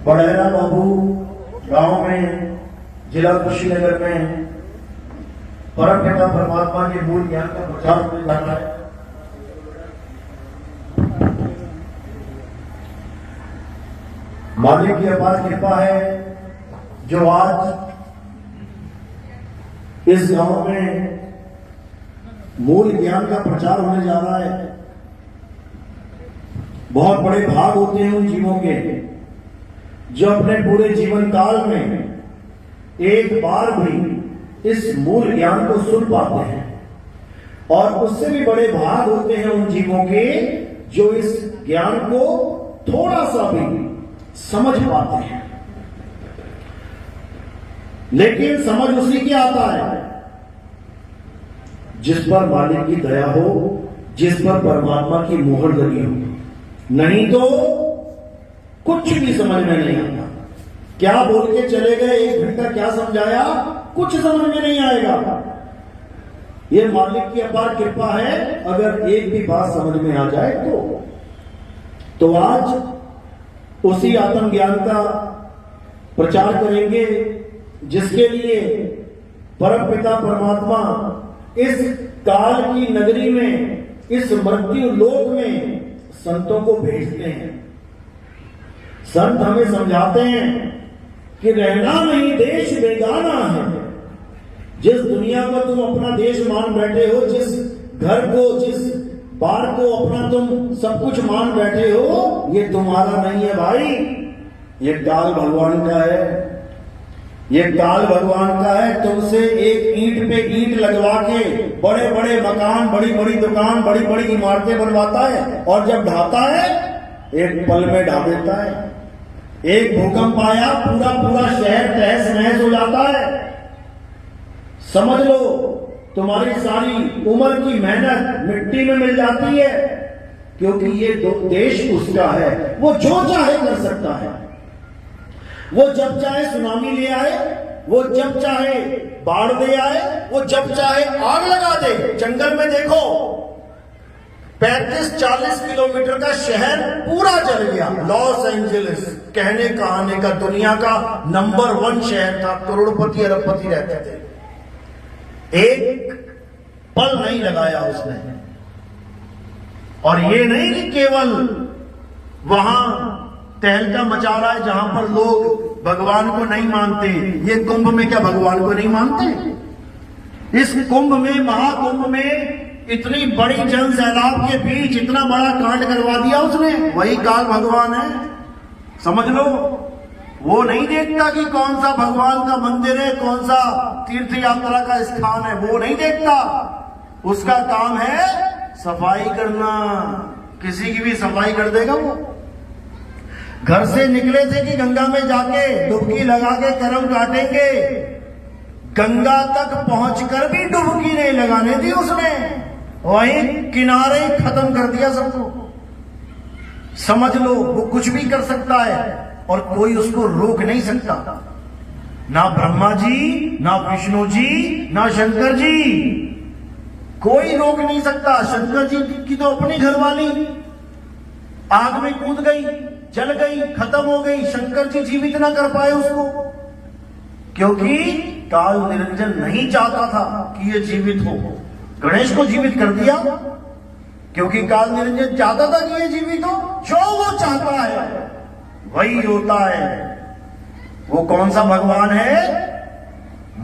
बड़ेरा बाबू गांव में, जिला कुशीनगर में परम पिता परमात्मा के मूल ज्ञान का प्रचार होने जा रहा है। मालिक की अपार कृपा है जो आज इस गांव में मूल ज्ञान का प्रचार होने जा रहा है। बहुत बड़े भाग होते हैं उन जीवों के जो अपने पूरे जीवन काल में एक बार भी इस मूल ज्ञान को सुन पाते हैं, और उससे भी बड़े भाग होते हैं उन जीवों के जो इस ज्ञान को थोड़ा सा भी समझ पाते हैं। लेकिन समझ उसी की आता है जिस पर मालिक की दया हो, जिस पर परमात्मा की मोहर लगी हो। नहीं तो कुछ भी समझ में नहीं आता। क्या बोल के चले गए, एक घंटा क्या समझाया, कुछ समझ में नहीं आएगा। यह मालिक की अपार कृपा है। अगर एक भी बात समझ में आ जाए तो आज उसी आत्मज्ञान का प्रचार करेंगे जिसके लिए परम पिता परमात्मा इस काल की नगरी में, इस मृत्यु लोक में संतों को भेजते हैं। संत हमें समझाते हैं कि रहना नहीं देश बेगाना है। जिस दुनिया को तुम अपना देश मान बैठे हो, जिस घर को, जिस बार को अपना तुम सब कुछ मान बैठे हो, ये तुम्हारा नहीं है भाई। ये काल भगवान का है। ये काल भगवान का है। तुमसे एक ईंट पे ईंट लगवा के बड़े बड़े मकान, बड़ी बड़ी दुकान, बड़ी बड़ी इमारतें बनवाता है, और जब ढाता है एक पल में ढा देता है। एक भूकंप आया, पूरा पूरा शहर तहस नहस हो जाता है। समझ लो तुम्हारी सारी उम्र की मेहनत मिट्टी में मिल जाती है, क्योंकि ये देश उसका है। वो जो चाहे कर सकता है। वो जब चाहे सुनामी ले आए, वो जब चाहे बाढ़ दे आए, वो जब चाहे आग लगा दे। जंगल में देखो 35-40 किलोमीटर का शहर पूरा जल गया। लॉस एंजलिस कहने कहाने का दुनिया का नंबर 1 शहर था। करोड़पति अरबपति रहते थे। एक पल नहीं लगाया उसने। और ये नहीं कि केवल वहां तहलका मचा रहा है जहां पर लोग भगवान को नहीं मानते। ये कुंभ में क्या भगवान को नहीं मानते? इस कुंभ में, महाकुंभ में इतनी बड़ी जन सैलाब के बीच इतना बड़ा कांड करवा दिया उसने। वही काल भगवान है, समझ लो। वो नहीं देखता कि कौन सा भगवान का मंदिर है, कौन सा तीर्थ यात्रा का स्थान है, वो नहीं देखता। उसका काम है सफाई करना। किसी की भी सफाई कर देगा वो। घर से निकले थे कि गंगा में जाके डुबकी लगा के कर्म काटेंगे। गंगा तक पहुंचकर भी डुबकी नहीं लगाने दी उसने। वहीं किनारे ही खत्म कर दिया सबको। समझ लो वो कुछ भी कर सकता है और कोई उसको रोक नहीं सकता। ना ब्रह्मा जी, ना विष्णु जी, ना शंकर जी, कोई रोक नहीं सकता। शंकर जी की तो अपनी घरवाली आग में कूद गई, जल गई, खत्म हो गई। शंकर जी जीवित ना कर पाए उसको, क्योंकि काल निरंजन नहीं चाहता था कि ये जीवित हो। गणेश को जीवित कर दिया क्योंकि काल निरंजन चाहता था कि ये जीवित हो। जो वो चाहता है वही होता है। वो कौन सा भगवान है?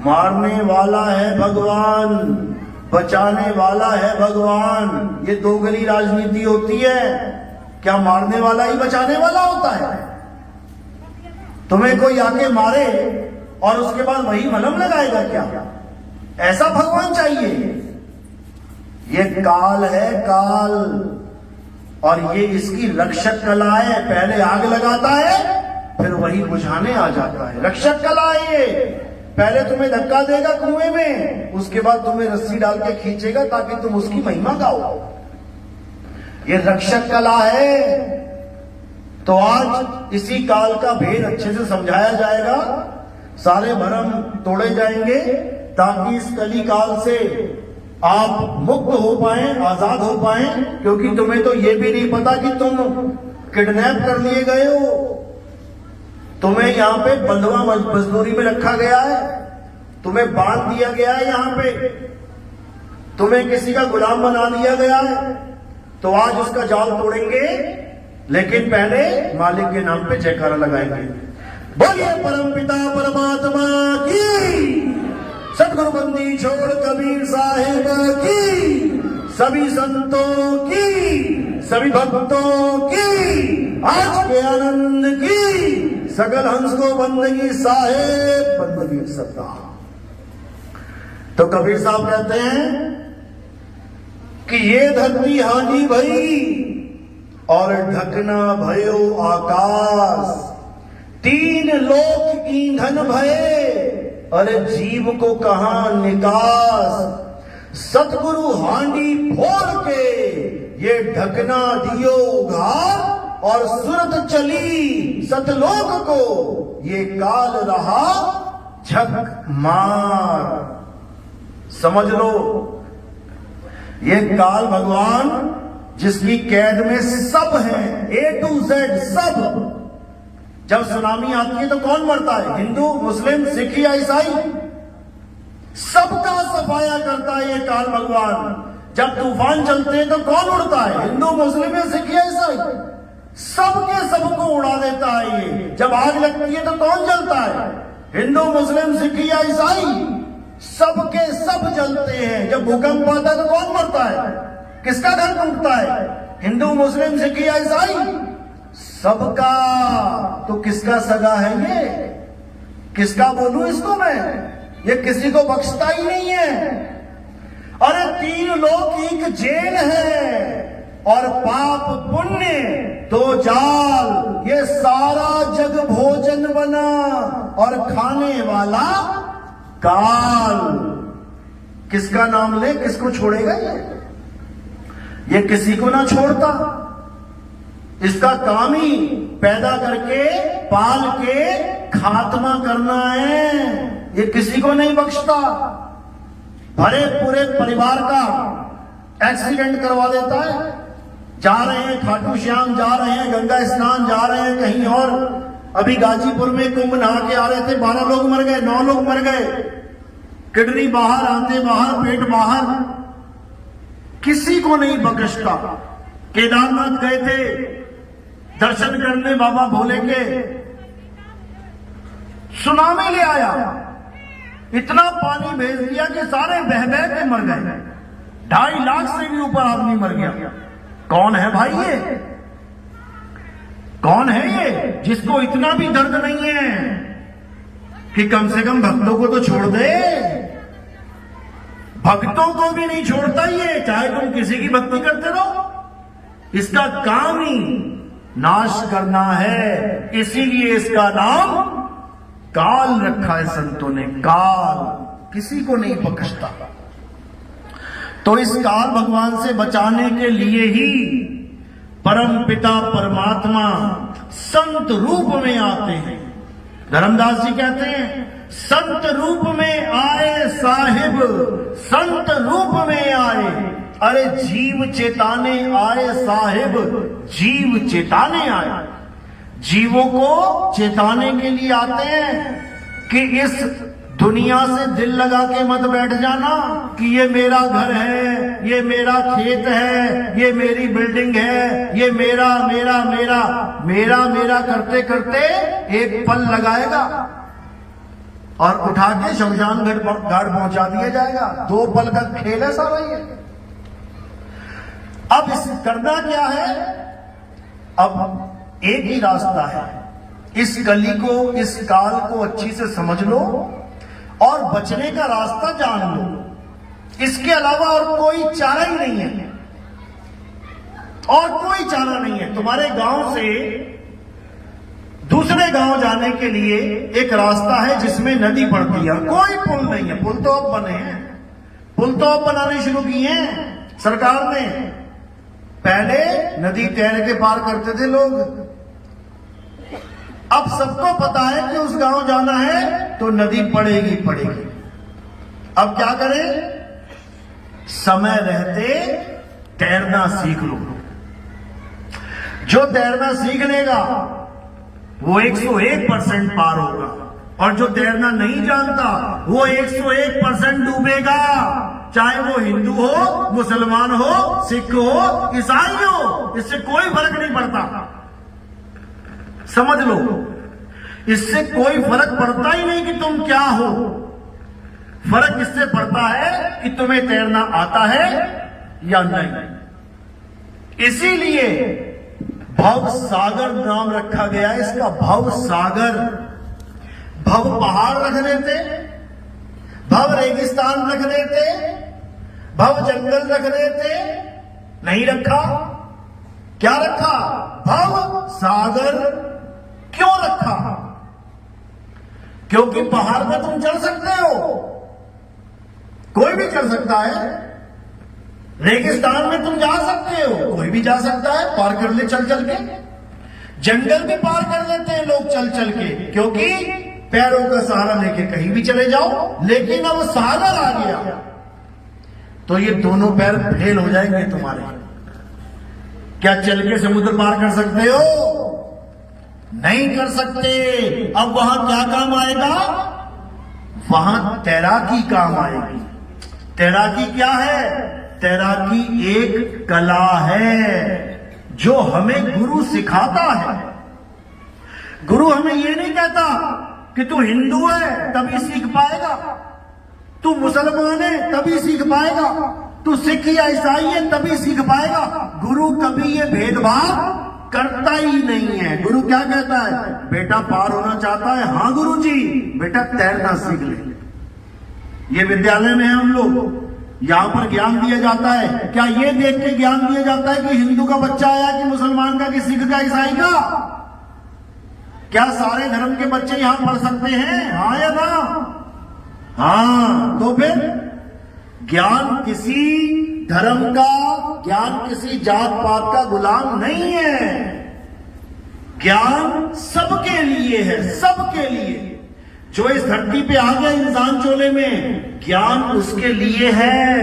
मारने वाला है भगवान, बचाने वाला है भगवान। ये दोगली राजनीति होती है। क्या मारने वाला ही बचाने वाला होता है? तुम्हें कोई आके मारे और उसके बाद वही मलहम लगाएगा क्या? ऐसा भगवान चाहिए? ये काल है, काल। और ये इसकी रक्षक कला है। पहले आग लगाता है, फिर वही बुझाने आ जाता है। रक्षक कला है ये। पहले तुम्हें धक्का देगा कुएं में, उसके बाद तुम्हें रस्सी डाल के खींचेगा ताकि तुम उसकी महिमा गाओ। ये रक्षक कला है। तो आज इसी काल का भेद अच्छे से समझाया जाएगा। सारे भरम तोड़े जाएंगे ताकि इस कली काल से आप मुक्त हो पाए, आजाद हो पाए। क्योंकि तुम्हें तो ये भी नहीं पता कि तुम किडनैप कर लिए गए हो, तुम्हें यहां पे बंधुआ मजदूरी में रखा गया है, तुम्हें बांध दिया गया है, यहां पे तुम्हें किसी का गुलाम बना दिया गया है, तो आज उसका जाल तोड़ेंगे, लेकिन पहले मालिक के नाम पे जयकारा लगाएंगे। बोलिए परमपिता परमात्मा की, सतगुरु बंदी छोड़ कबीर साहिब की, सभी संतों की, सभी भक्तों की, आज के आनंद की, सकल हंस को बंदगी साहेब, बंदगी सरदार। तो कबीर साहब कहते हैं कि ये धरती हानि भई और ढकना भयो आकाश, तीन लोक ईंधन भये, अरे जीव को कहां निकास, सतगुरु हांडी फोड़ के ये ढकना दियो उघार, और सुरत चली सतलोक को ये काल रहा झक मार। समझ लो, ये काल भगवान जिसकी कैद में सब है, A to Z सब। जब सुनामी आती है तो कौन मरता है? हिंदू, मुस्लिम, सिख या ईसाई? सबका सफाया करता है ये काल भगवान। जब तूफान चलते हैं तो कौन उड़ता है? हिंदू, मुस्लिम या सिख या ईसाई? सबके सबको उड़ा देता है ये। जब आग लगती है तो कौन जलता है? हिंदू, मुस्लिम, सिख या ईसाई? सबके सब जलते हैं। जब भूकंप आता है तो कौन मरता है? किसका घर टूटता है? हिंदू, मुस्लिम, सिख या ईसाई? सबका। तो किसका सगा है ये? किसका बोलूं इसको मैं? ये किसी को बख्शता ही नहीं है। अरे तीन लोग एक जेल है, और पाप पुण्य दो जाल, ये सारा जग भोजन बना, और खाने वाला काल। किसका नाम ले, किसको छोड़ेगा ये किसी को ना छोड़ता। इसका काम ही पैदा करके पाल के खात्मा करना है। ये किसी को नहीं बख्शता। भरे पूरे परिवार का एक्सीडेंट करवा देता है। जा रहे हैं खाटू श्याम, जा रहे हैं गंगा स्नान, जा रहे हैं कहीं और। अभी गाजीपुर में कुंभ नहा के आ रहे थे, 12 लोग मर गए, 9 लोग मर गए। किडनी बाहर, आंतें बाहर, पेट बाहर। किसी को नहीं बख्शता। केदारनाथ गए थे दर्शन करने बाबा भोले के, सुनामी ले आया, इतना पानी भेज दिया कि सारे बह बह के मर गए। 2.5 लाख से भी ऊपर आदमी मर गया। कौन है भाई ये? कौन है ये जिसको इतना भी दर्द नहीं है कि कम से कम भक्तों को तो छोड़ दे? भक्तों को भी नहीं छोड़ता ये, चाहे तुम किसी की भक्ति करते रहो। इसका काम ही नाश करना है। इसीलिए इसका नाम काल रखा है संतों ने। काल किसी को नहीं बख्शता। तो इस काल भगवान से बचाने के लिए ही परम पिता परमात्मा संत रूप में आते हैं। धर्मदास जी कहते हैं, संत रूप में आए साहिब, संत रूप में आए। अरे जीव चेताने आए साहिब, जीव चेताने आए। जीवों को चेताने के लिए आते हैं कि इस दुनिया से दिल लगा के मत बैठ जाना कि ये मेरा घर है, ये मेरा खेत है, ये मेरी बिल्डिंग है, ये मेरा मेरा मेरा मेरा मेरा करते करते एक पल लगाएगा और उठा के शमशान घाट पहुंचा दिया जाएगा। 2 पल का खेल है सारा ये। अब इस करना क्या है? अब एक ही रास्ता है। इस कली को, इस काल को अच्छी से समझ लो और बचने का रास्ता जान लो। इसके अलावा और कोई चारा ही नहीं है। और कोई चारा नहीं है। तुम्हारे गांव से दूसरे गांव जाने के लिए एक रास्ता है जिसमें नदी पड़ती है, कोई पुल नहीं है। पुल तो अब बने हैं, पुल तो अब बनाने शुरू किए हैं सरकार ने। पहले नदी तैर के पार करते थे लोग। अब सबको पता है कि उस गांव जाना है तो नदी पड़ेगी पड़ेगी। अब क्या करें? समय रहते तैरना सीख लो। जो तैरना सीख लेगा वो 101% पार होगा, और जो तैरना नहीं जानता वो 101% डूबेगा, चाहे वो हिंदू हो, मुसलमान हो, सिख हो, ईसाई हो, इससे कोई फर्क नहीं पड़ता। समझ लो, इससे कोई फर्क पड़ता ही नहीं कि तुम क्या हो। फर्क इससे पड़ता है कि तुम्हें तैरना आता है या नहीं। इसीलिए भव सागर नाम रखा गया है इसका। भव सागर, भव पहाड़ रख देते, भव रेगिस्तान रख देते, भव जंगल रख देते, नहीं रखा। क्या रखा? भव सागर। क्यों रखा? क्योंकि पहाड़ में तुम चढ़ सकते हो, कोई भी चढ़ सकता है। रेगिस्तान में तुम जा सकते हो, कोई भी जा सकता है, पार कर ले चल चल के। जंगल भी पार कर लेते हैं लोग चल चल के, क्योंकि पैरों का सहारा लेके कहीं भी चले जाओ। लेकिन अब सागर आ गया तो ये दोनों पैर फेल हो जाएंगे तुम्हारे। क्या चल के समुद्र पार कर सकते हो? नहीं कर सकते। अब वहां क्या काम आएगा? वहां तैराकी काम आएगी। तैराकी क्या है? तैराकी एक कला है जो हमें गुरु सिखाता है। गुरु हमें ये नहीं कहता कि तू हिंदू है तभी सीख पाएगा, तू मुसलमान है तभी सीख पाएगा, तू सिख या ईसाई है तभी सीख पाएगा। गुरु कभी ये भेदभाव करता ही नहीं है। गुरु क्या कहता है? बेटा पार होना चाहता है? हाँ गुरुजी, बेटा तैरना सीख ले। ये विद्यालय में हम लोग यहां पर ज्ञान दिया जाता है। क्या ये देख के ज्ञान दिया जाता है कि हिंदू का बच्चा आया कि मुसलमान का, कि सिख का, ईसाई का? क्या सारे धर्म के बच्चे यहां पढ़ सकते हैं? हाँ या ना? हाँ। तो फिर ज्ञान किसी धर्म का, ज्ञान किसी जात पात का गुलाम नहीं है। ज्ञान सबके लिए है, सबके लिए। जो इस धरती पे आ गया इंसान चोले में, ज्ञान उसके लिए है,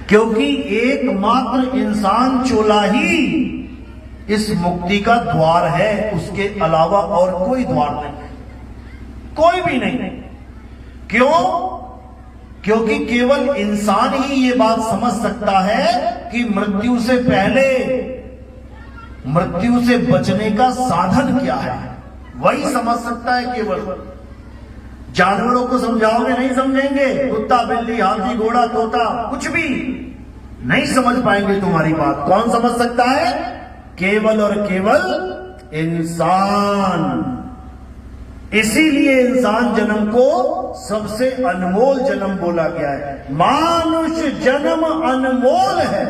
क्योंकि एकमात्र इंसान चोला ही इस मुक्ति का द्वार है। उसके अलावा और कोई द्वार नहीं, कोई भी नहीं। क्यों? क्योंकि केवल इंसान ही ये बात समझ सकता है कि मृत्यु से पहले, मृत्यु से बचने का साधन क्या है, वही समझ सकता है केवल। जानवरों को समझाओगे नहीं समझेंगे। कुत्ता, बिल्ली, हाथी, घोड़ा, तोता, कुछ भी नहीं समझ पाएंगे तुम्हारी बात। कौन समझ सकता है? केवल और केवल इंसान। इसीलिए इंसान जन्म को सबसे अनमोल जन्म बोला गया है। मानुष जन्म अनमोल है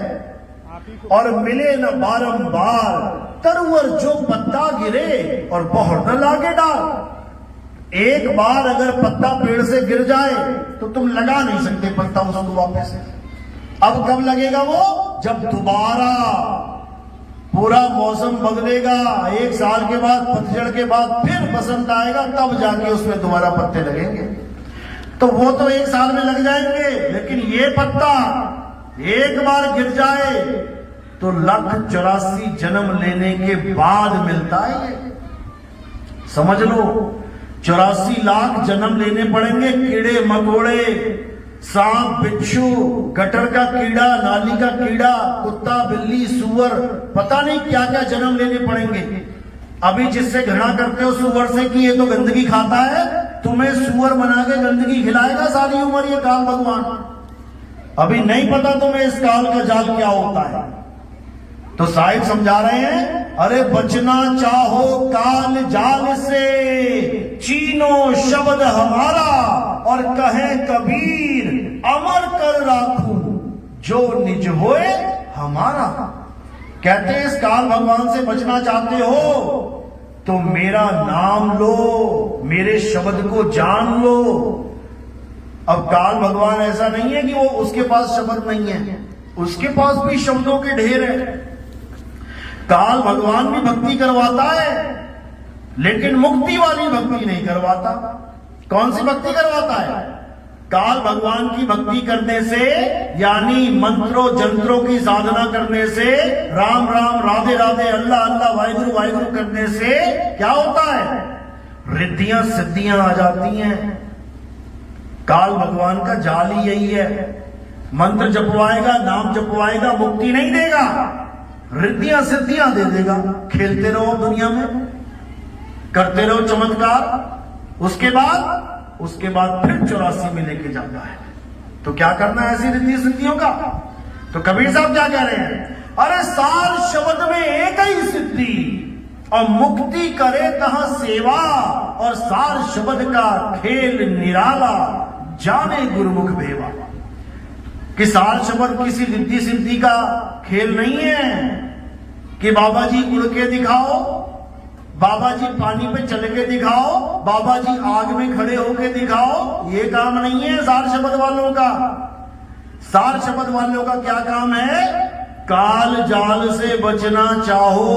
और मिले न बारंबार, तरवर जो पत्ता गिरे और बहर न लागे डाल। एक बार अगर पत्ता पेड़ से गिर जाए तो तुम लगा नहीं सकते पत्ता उसको वापस। अब कब लगेगा वो? जब दोबारा पूरा मौसम बदलेगा, 1 साल के बाद, पतझड़ के बाद फिर बसंत आएगा, तब जाके उसमें दोबारा पत्ते लगेंगे। तो वो तो 1 साल में लग जाएंगे, लेकिन ये पत्ता एक बार गिर जाए तो 1,84 जन्म लेने के बाद मिलता है। समझ लो, 84 लाख जन्म लेने पड़ेंगे। कीड़े मकोड़े, सांप, बिच्छू, गटर का कीड़ा, नाली का कीड़ा, कुत्ता, बिल्ली, सुअर, पता नहीं क्या क्या जन्म लेने पड़ेंगे। अभी जिससे घृणा करते हो सुअर से कि ये तो गंदगी खाता है, तुम्हें सुअर बना के गंदगी खिलाएगा सारी उम्र ये काल भगवान। अभी नहीं पता तुम्हें इस काल का जाल क्या होता है। तो साहिब समझा रहे हैं, अरे बचना चाहो काल जाल से, चीनो शब्द हमारा और कहे कबीर, अमर कर राखूं जो निज होए हमारा। कहते हैं इस काल भगवान से बचना चाहते हो तो मेरा नाम लो, मेरे शब्द को जान लो। अब काल भगवान ऐसा नहीं है कि वो उसके पास शब्द नहीं है, उसके पास भी शब्दों के ढेर है। काल भगवान भी भक्ति करवाता है, लेकिन मुक्ति वाली भक्ति नहीं करवाता। कौन सी भक्ति करवाता है? काल भगवान की भक्ति करने से, यानी मंत्रों जंत्रों की साधना करने से, राम राम राधे राधे अल्लाह अल्लाह वाहिगुरु वाहिगुरु करने से क्या होता है? रिद्धियां सिद्धियां आ जाती हैं। काल भगवान का जाल ही यही है। मंत्र जपवाएगा, नाम जपवाएगा, मुक्ति नहीं देगा, रिद्धियां सिद्धियां दे देगा। खेलते रहो दुनिया में, करते रहो चमत्कार, उसके बाद फिर 84 में लेके जाता है। तो क्या करना है ऐसी रिद्धि सिद्धियों का? तो कबीर साहब क्या कह रहे हैं? अरे सार शब्द में एक ही सिद्धि, और मुक्ति करे तहां सेवा, और सार शब्द का खेल निराला, जाने गुरुमुख भेवा। कि सार शब्द किसी रिद्धि सिद्धि का खेल नहीं है कि बाबा जी उड़ के दिखाओ, बाबा जी पानी पे चल के दिखाओ, बाबा जी आग में खड़े होके दिखाओ। ये काम नहीं है सार शब्द वालों का। सार शब्द वालों का क्या काम है? काल जाल से बचना चाहो,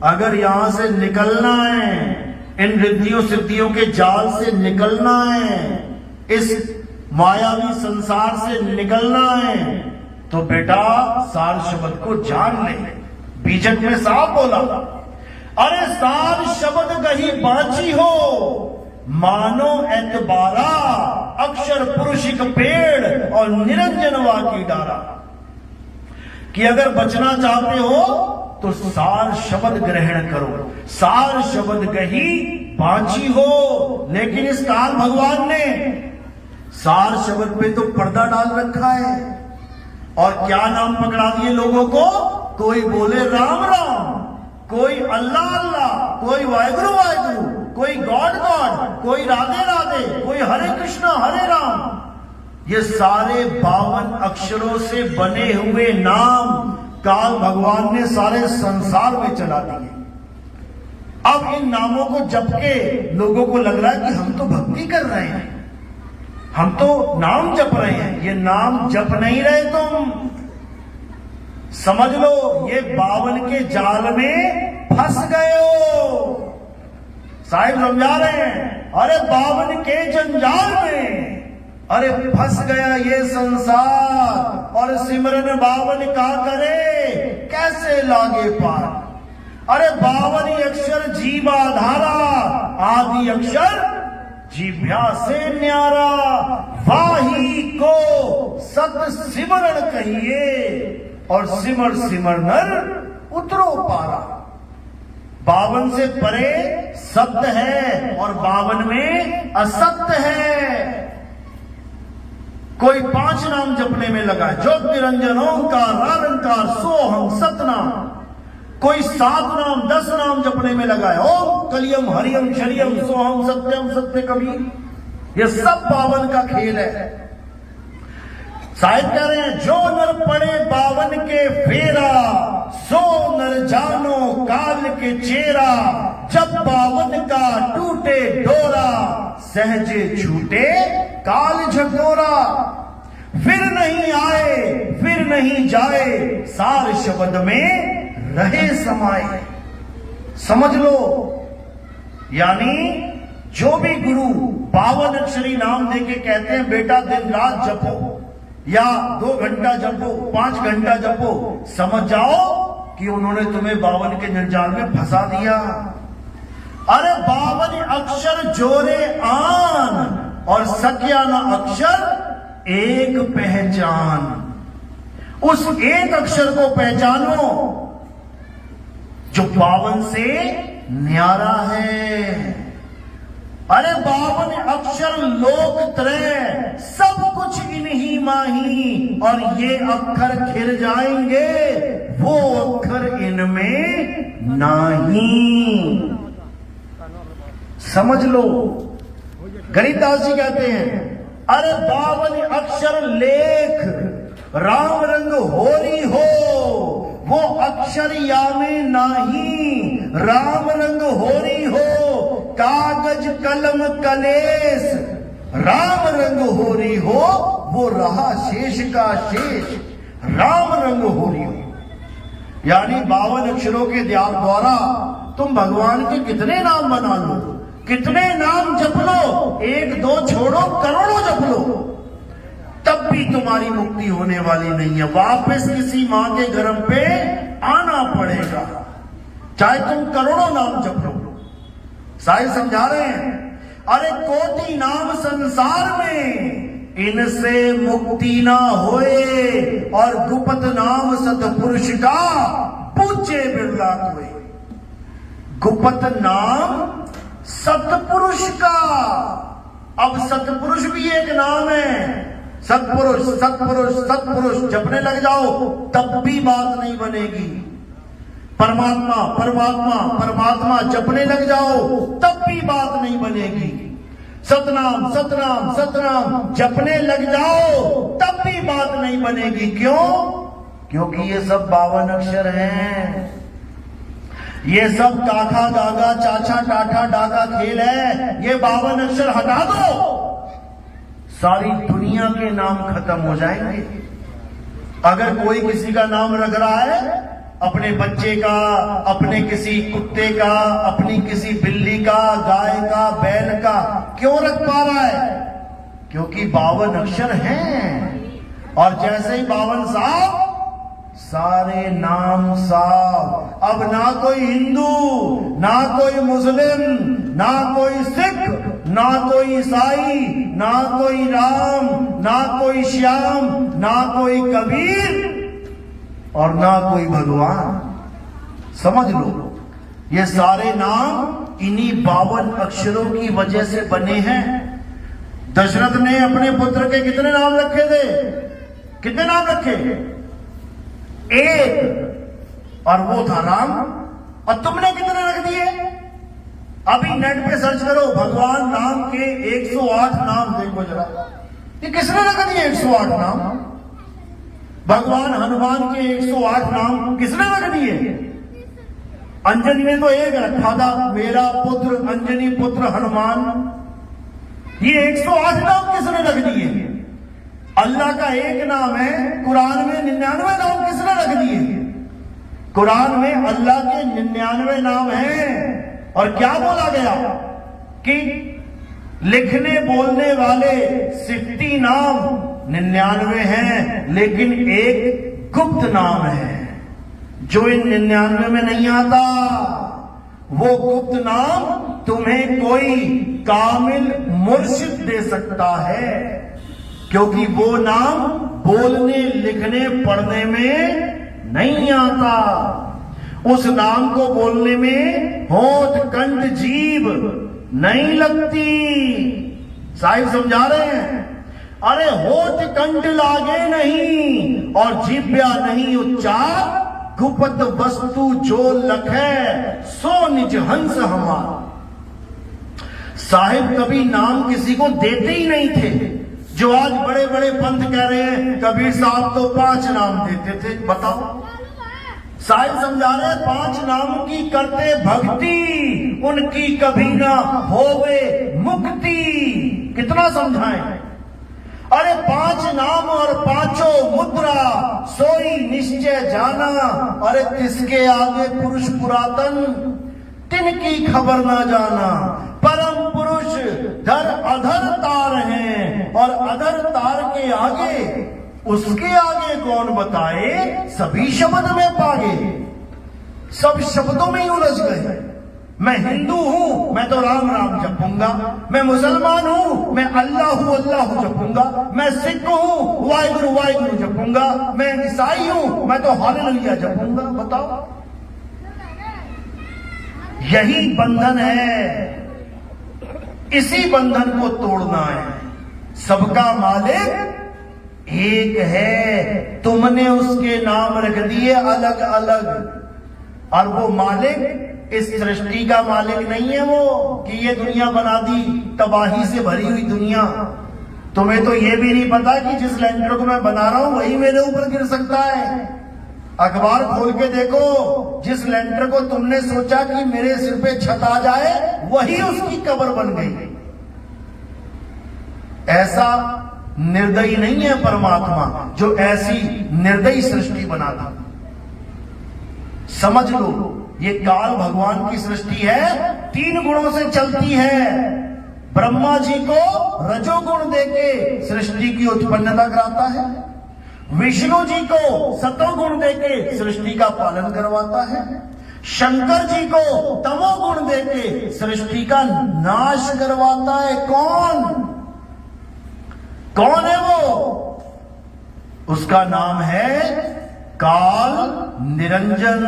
अगर यहां से निकलना है, इन रिद्धियों सिद्धियों के जाल से निकलना है, इस मायावी संसार से निकलना है, तो बेटा सार शब्द को जान ले। बीजक में साफ बोला, अरे सार शब्द कहीं बाची हो, मानो एतबारा, अक्षर पुरुषिक पेड़ और निरंजनवा की डारा। कि अगर बचना चाहते हो तो सार शब्द ग्रहण करो। सार शब्द कही बाची हो, लेकिन इस काल भगवान ने सार शब्द पे तो पर्दा डाल रखा है। और क्या नाम पकड़ा दिए लोगों को? कोई बोले राम राम, कोई अल्लाह अल्लाह, कोई वाहिगुरु वाहिगुरु, कोई गॉड गॉड, कोई राधे राधे, कोई हरे कृष्णा हरे राम। ये सारे 52 अक्षरों से बने हुए नाम काल भगवान ने सारे संसार में चला दिए। अब इन नामों को जप के लोगों को लग रहा है कि हम तो भक्ति कर रहे हैं, हम तो नाम जप रहे हैं। ये नाम जप नहीं रहे तुम, समझ लो ये 52 के जाल में फंस गए हो। साहिब समझा रहे हैं, अरे 52 के जंजाल में, अरे फंस गया ये संसार, और सिमरन 52 का करे कैसे लागे पार। अरे 52 अक्षर जीवा धारा, आदि अक्षर जीभ्या से न्यारा, वाही को सत सिमरण कहिए, और सिमर सिमर नर उतरो पारा। 52 से परे सत्य है और 52 में असत्य है। कोई 5 नाम जपने में लगा है, ज्योत निरंजन ओंकार निरंकार सोहम सतनाम। कोई 7 नाम 10 नाम जपने में लगा है, ओम कलियम हरियम शरियम सोहम सत्यम सत्य कबीर। ये सब 52 का खेल है। साहिब कह रहे हैं, जो नर पड़े 52 के फेरा, सो नर जानो काल के चेरा। जब 52 का टूटे डोरा, सहजे छूटे काल झकोरा। फिर नहीं आए फिर नहीं जाए, सार शब्द में रहे समाये। समझ लो, यानी जो भी गुरु 52 अक्षरी नाम देके कहते हैं बेटा दिन रात जपो, या 2 घंटा जपो, 5 घंटा जपो, समझ जाओ कि उन्होंने तुम्हें 52 के निर्जाल में फंसा दिया। अरे 52 अक्षर जोरे आन, और सत्याना अक्षर एक पहचान। उस एक अक्षर को पहचानो जो 52 से न्यारा है। अरे 52 अक्षर लोक त्रय, सब कुछ इन्हीं माही, और ये अक्षर खिल जाएंगे, वो अक्षर इनमें नहीं। समझ लो, गरीबदास जी कहते हैं, अरे 52 अक्षर लेख, राम रंग होरी हो, वो अक्षर या में नाही, राम रंग होरी हो। कागज कलम कलेस, राम रंग होरी हो, वो रहा शेष का शेष, राम रंग होरी हो। यानी 52 अक्षरों के द्वारा तुम भगवान के कितने नाम बना लो, कितने नाम जप लो, एक दो छोड़ो, करोड़ों जप लो, तब भी तुम्हारी मुक्ति होने वाली नहीं है। वापस किसी मां के गर्भ पे आना पड़ेगा, चाहे तुम करोड़ों नाम जप लो। साहिब समझा रहे हैं, अरे कोटि नाम संसार में, इनसे मुक्ति ना होए, और गुप्त नाम सतपुरुष का पूछे बिरला कोई। गुप्त नाम सतपुरुष का, अब सतपुरुष भी एक नाम है। सतपुरुष सतपुरुष सतपुरुष जपने लग जाओ तब भी बात नहीं बनेगी। परमात्मा परमात्मा परमात्मा जपने लग जाओ तब भी बात नहीं बनेगी। सतनाम सतनाम सतनाम जपने लग जाओ तब भी बात नहीं बनेगी। क्यों? क्योंकि ये सब 52 अक्षर हैं। ये सब काका गागा चाचा टाटा डाका खेल है। ये 52 अक्षर हटा दो, सारी दुनिया के नाम खत्म हो जाएंगे। अगर कोई किसी का नाम रख रहा है, अपने बच्चे का, अपने किसी कुत्ते का, अपनी किसी बिल्ली का, गाय का, बैल का, क्यों रख पा रहा है? क्योंकि 52 अक्षर हैं। और जैसे ही 52 साफ, सारे नाम साफ। अब ना कोई हिंदू, ना कोई मुस्लिम, ना कोई सिख, ना कोई ईसाई, ना कोई राम, ना कोई श्याम, ना कोई कबीर, और ना कोई भगवान। समझ लो, ये सारे नाम इन्हीं 52 अक्षरों की वजह से बने हैं। दशरथ ने अपने पुत्र के कितने नाम रखे थे? कितने नाम रखे? एक, और वो था राम। और तुमने कितने रख दिए? अभी नेट पे सर्च करो, भगवान राम के 108 नाम देखो जरा। ये किसने रख दिए 108 नाम? भगवान हनुमान के 108 नाम किसने रख दिए? अंजनी ने तो एक रखा था, मेरा पुत्र अंजनी पुत्र हनुमान। ये 108 नाम किसने रख दिए? अल्लाह का एक नाम है, कुरान में 99 नाम किसने रख दिए? कुरान में अल्लाह के 99 नाम हैं। और क्या बोला गया कि लिखने बोलने वाले 60 नाम 99 हैं, लेकिन एक गुप्त नाम है जो इन 99 में नहीं आता। वो गुप्त नाम तुम्हें कोई कामिल मुर्शिद दे सकता है, क्योंकि वो नाम बोलने लिखने पढ़ने में नहीं आता। उस नाम को बोलने में होंठ कंठ जीभ नहीं लगती। साहिब समझा रहे हैं, अरे होठ कंठ लागे नहीं और जीभ्या नहीं उच्चार, गुप्त वस्तु जो लखे सो निज हंस हमारा। साहिब कभी नाम किसी को देते ही नहीं थे। जो आज बड़े बड़े पंथ कह रहे हैं, कबीर साहब तो 5 नाम देते थे। बताओ, साहिब समझा रहे 5 नाम की करते भक्ति, उनकी कभी ना होवे मुक्ति। कितना समझाएं? अरे 5 नाम और 5 मुद्रा, सोई निश्चय जाना। अरे किसके आगे पुरुष पुरातन, तिनकी खबर ना जाना। परम पुरुष धर अधर तार हैं, और अधर तार के आगे, उसके आगे कौन बताए? सभी शब्द में पागे, सब शब्दों में ही उलझ गए। मैं हिंदू हूं, मैं तो राम राम जपूंगा। मैं मुसलमान हूं, मैं अल्लाह अल्लाह जपूंगा। मैं सिख हूं, वाहिगुरु वाहिगुरु जपूंगा। मैं ईसाई हूं, मैं तो हालेलुया जपूंगा। बताओ, यही बंधन है, इसी बंधन को तोड़ना है। सबका मालिक एक है, तुमने उसके नाम रख दिए अलग अलग, और वो मालिक इस सृष्टि का मालिक नहीं है वो कि ये दुनिया बना दी, तबाही से भरी हुई दुनिया। तुम्हें तो ये भी नहीं पता कि जिस लेंटर को मैं बना रहा हूं वही मेरे ऊपर गिर सकता है। अखबार खोल के देखो, जिस लेंटर को तुमने सोचा कि मेरे सिर पे छत आ जाए, वही उसकी कब्र बन गई। ऐसा निर्दयी नहीं है परमात्मा जो ऐसी निर्दयी सृष्टि बनाता। समझ लो, ये काल भगवान की सृष्टि है, 3 गुणों से चलती है। ब्रह्मा जी को रजोगुण देके सृष्टि की उत्पन्नता कराता है, विष्णु जी को सतोगुण देके सृष्टि का पालन करवाता है, शंकर जी को तमोगुण देके सृष्टि का नाश करवाता है। कौन है वो? उसका नाम है काल निरंजन,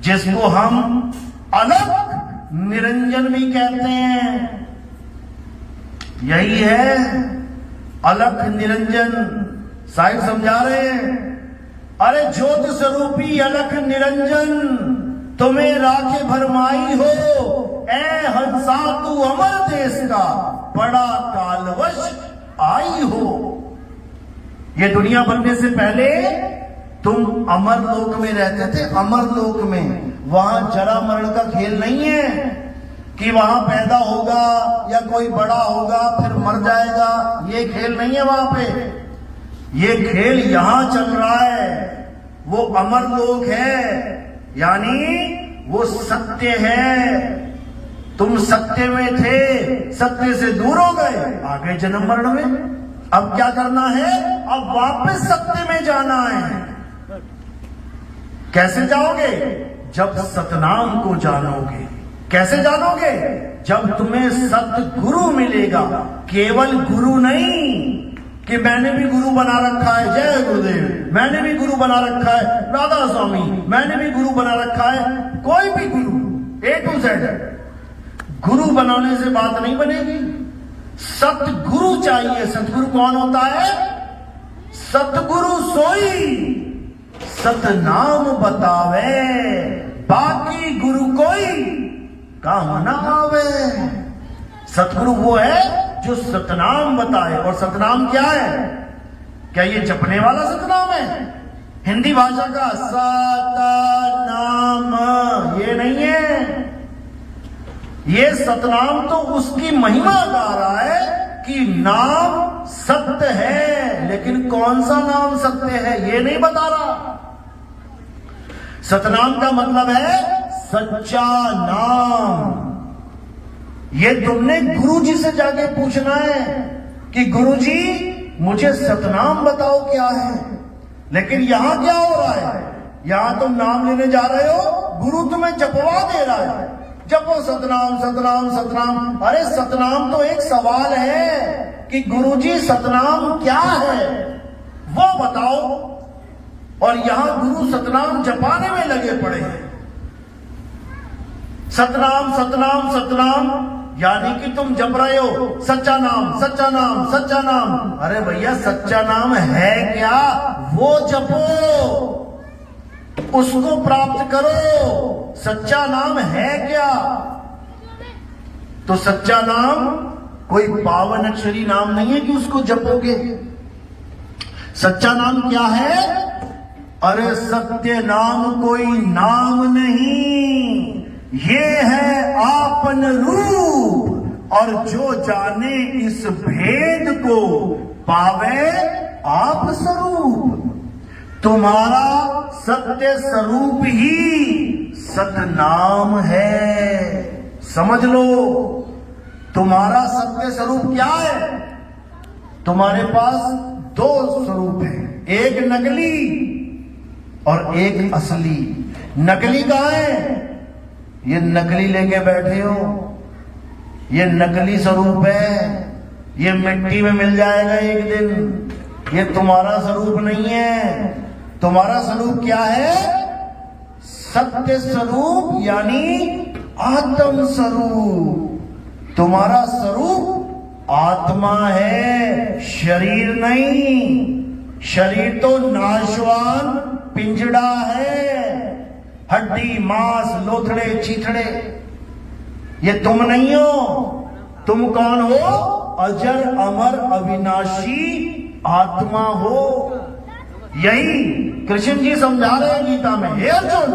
जिसको हम अलख निरंजन भी कहते हैं। यही है अलख निरंजन। साहिब समझा रहे हैं, अरे ज्योत स्वरूपी अलख निरंजन, तुम्हें राखे भरमाई हो, ए हंसा तू अमर देश का, बड़ा कालवश आई हो। ये दुनिया बनने से पहले तुम अमर लोक में रहते थे। अमर लोक में वहां जरा मरण का खेल नहीं है कि वहां पैदा होगा या कोई बड़ा होगा फिर मर जाएगा। ये खेल नहीं है वहां पे, ये खेल यहां चल रहा है। वो अमर लोक है, यानी वो सत्य है। तुम सत्य में थे, सत्य से दूर हो गए, आ गए जन्म मरण में। अब क्या करना है? अब वापस सत्य में जाना है। कैसे जाओगे? जब सतनाम को जानोगे। कैसे जानोगे? जब तुम्हें सतगुरु मिलेगा। केवल गुरु नहीं कि मैंने भी गुरु बना रखा है, जय गुरुदेव, मैंने भी गुरु बना रखा है, राधा स्वामी, मैंने भी गुरु बना रखा है। कोई भी गुरु, A to Z। गुरु बनाने से बात नहीं बनेगी, सतगुरु चाहिए। सतगुरु कौन होता है? सतगुरु सोई सतनाम बतावे, बाकी गुरु कोई काम ना आवे। सतगुरु वो है जो सतनाम बताए। और सतनाम क्या है? क्या ये जपने वाला सतनाम है? हिंदी भाषा का सतनाम ये नहीं है। ये सतनाम तो उसकी महिमा गा रहा है कि नाम सत्य है, लेकिन कौन सा नाम सत्य है ये नहीं बता रहा। सतनाम का मतलब है सच्चा नाम। ये तुमने गुरु जी से जाके पूछना है कि गुरु जी मुझे सतनाम बताओ क्या है। लेकिन यहां क्या हो रहा है? यहां तुम नाम लेने जा रहे हो, गुरु तुम्हें जपवा दे रहा है, जपो सतनाम सतनाम सतनाम। अरे सतनाम तो एक सवाल है कि गुरु जी सतनाम क्या है वो बताओ। और यहां गुरु सतनाम जपाने में लगे पड़े हैं। सतनाम सतनाम सतनाम, यानी कि तुम जप रहे हो सच्चा नाम सच्चा नाम सच्चा नाम। अरे भैया सच्चा नाम है क्या? वो जपो, उसको प्राप्त करो। सच्चा नाम है क्या? तो सच्चा नाम कोई पावन अक्षरी नाम नहीं है कि उसको जपोगे। सच्चा नाम क्या है? अरे सत्य नाम कोई नाम नहीं, ये है आपन रूप। और जो जाने इस भेद को पावे आप स्वरूप। तुम्हारा सत्य स्वरूप ही सतनाम है। समझ लो, तुम्हारा सत्य स्वरूप क्या है? तुम्हारे पास 2 स्वरूप हैं, एक नकली और एक असली। नकली कहां है? ये नकली लेके बैठे हो, ये नकली स्वरूप है, ये मिट्टी में मिल जाएगा एक दिन। ये तुम्हारा स्वरूप नहीं है। तुम्हारा स्वरूप क्या है? सत्य स्वरूप, यानी आत्म स्वरूप। तुम्हारा स्वरूप आत्मा है, शरीर नहीं। शरीर तो नाशवान पिंजड़ा है, हड्डी मांस लोथड़े चीथड़े। ये तुम नहीं हो। तुम कौन हो? अजर अमर अविनाशी आत्मा हो। यही कृष्ण जी समझा रहे हैं गीता में। हे अर्जुन,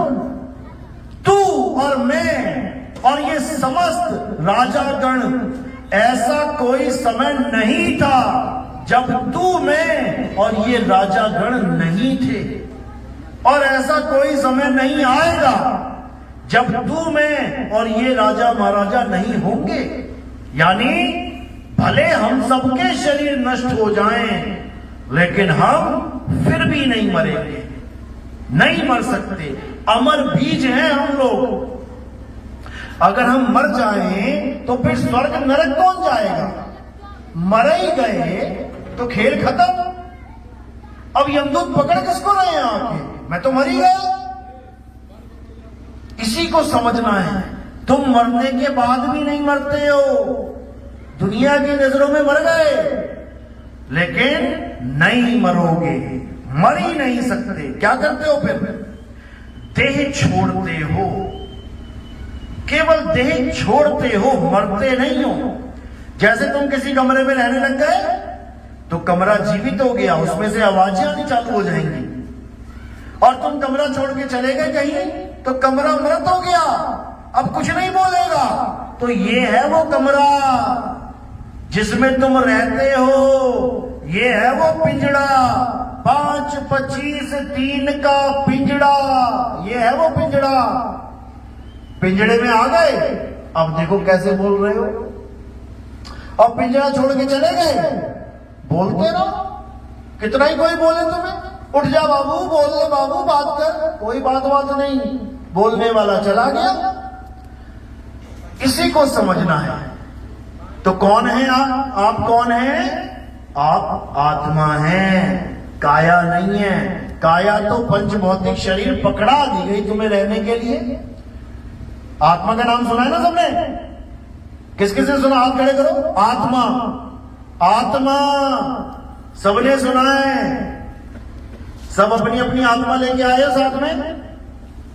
तू और मैं और ये समस्त राजागण, ऐसा कोई समय नहीं था जब तू मैं और ये राजागण नहीं थे, और ऐसा कोई समय नहीं आएगा जब तू मैं और ये राजा महाराजा नहीं होंगे, यानी भले हम सबके शरीर नष्ट हो जाएं, लेकिन हम फिर भी नहीं मरेंगे, नहीं मर सकते। अमर बीज हैं हम लोग। अगर हम मर जाएं तो फिर स्वर्ग नरक कौन जाएगा? मर ही गए तो खेल खत्म। अब यमदूत पकड़ किसको रहे हैं आके? मैं तो मर ही गया। इसी को समझना है। तुम मरने के बाद भी नहीं मरते हो, दुनिया की नजरों में मर गए, लेकिन नहीं मरोगे, मर ही नहीं सकते। क्या करते हो फिर? देह छोड़ते हो, केवल देह छोड़ते हो, मरते नहीं हो। जैसे तुम किसी कमरे में रहने लग गए तो कमरा जीवित हो गया, उसमें से आवाजें आनी चालू हो जाएंगी। और तुम कमरा छोड़ के चले गए कहीं तो कमरा मृत हो गया, अब कुछ नहीं बोलेगा। तो ये है वो कमरा जिसमें तुम रहते हो, ये है वो पिंजड़ा, 5, 25, 3 का पिंजड़ा, ये है वो पिंजड़ा। पिंजड़े में आ गए, अब देखो कैसे बोल रहे हो। अब पिंजड़ा छोड़ के चले गए, बोलते रहो, कितना ही कोई बोले तुम्हें, उठ जा बाबू, बोल ले बाबू, बात कर, कोई बात नहीं, बोलने वाला चला गया। इसी को समझना है। तो कौन है आप कौन हैं? आप आत्मा हैं, काया नहीं है। काया तो पंच भौतिक शरीर पकड़ा दी गई तुम्हें रहने के लिए। आत्मा का नाम सुना है ना सबने? किस किसने सुना? हाथ खड़े करो। आत्मा, आत्मा सबने सुना है। सब अपनी अपनी आत्मा लेके आए साथ में।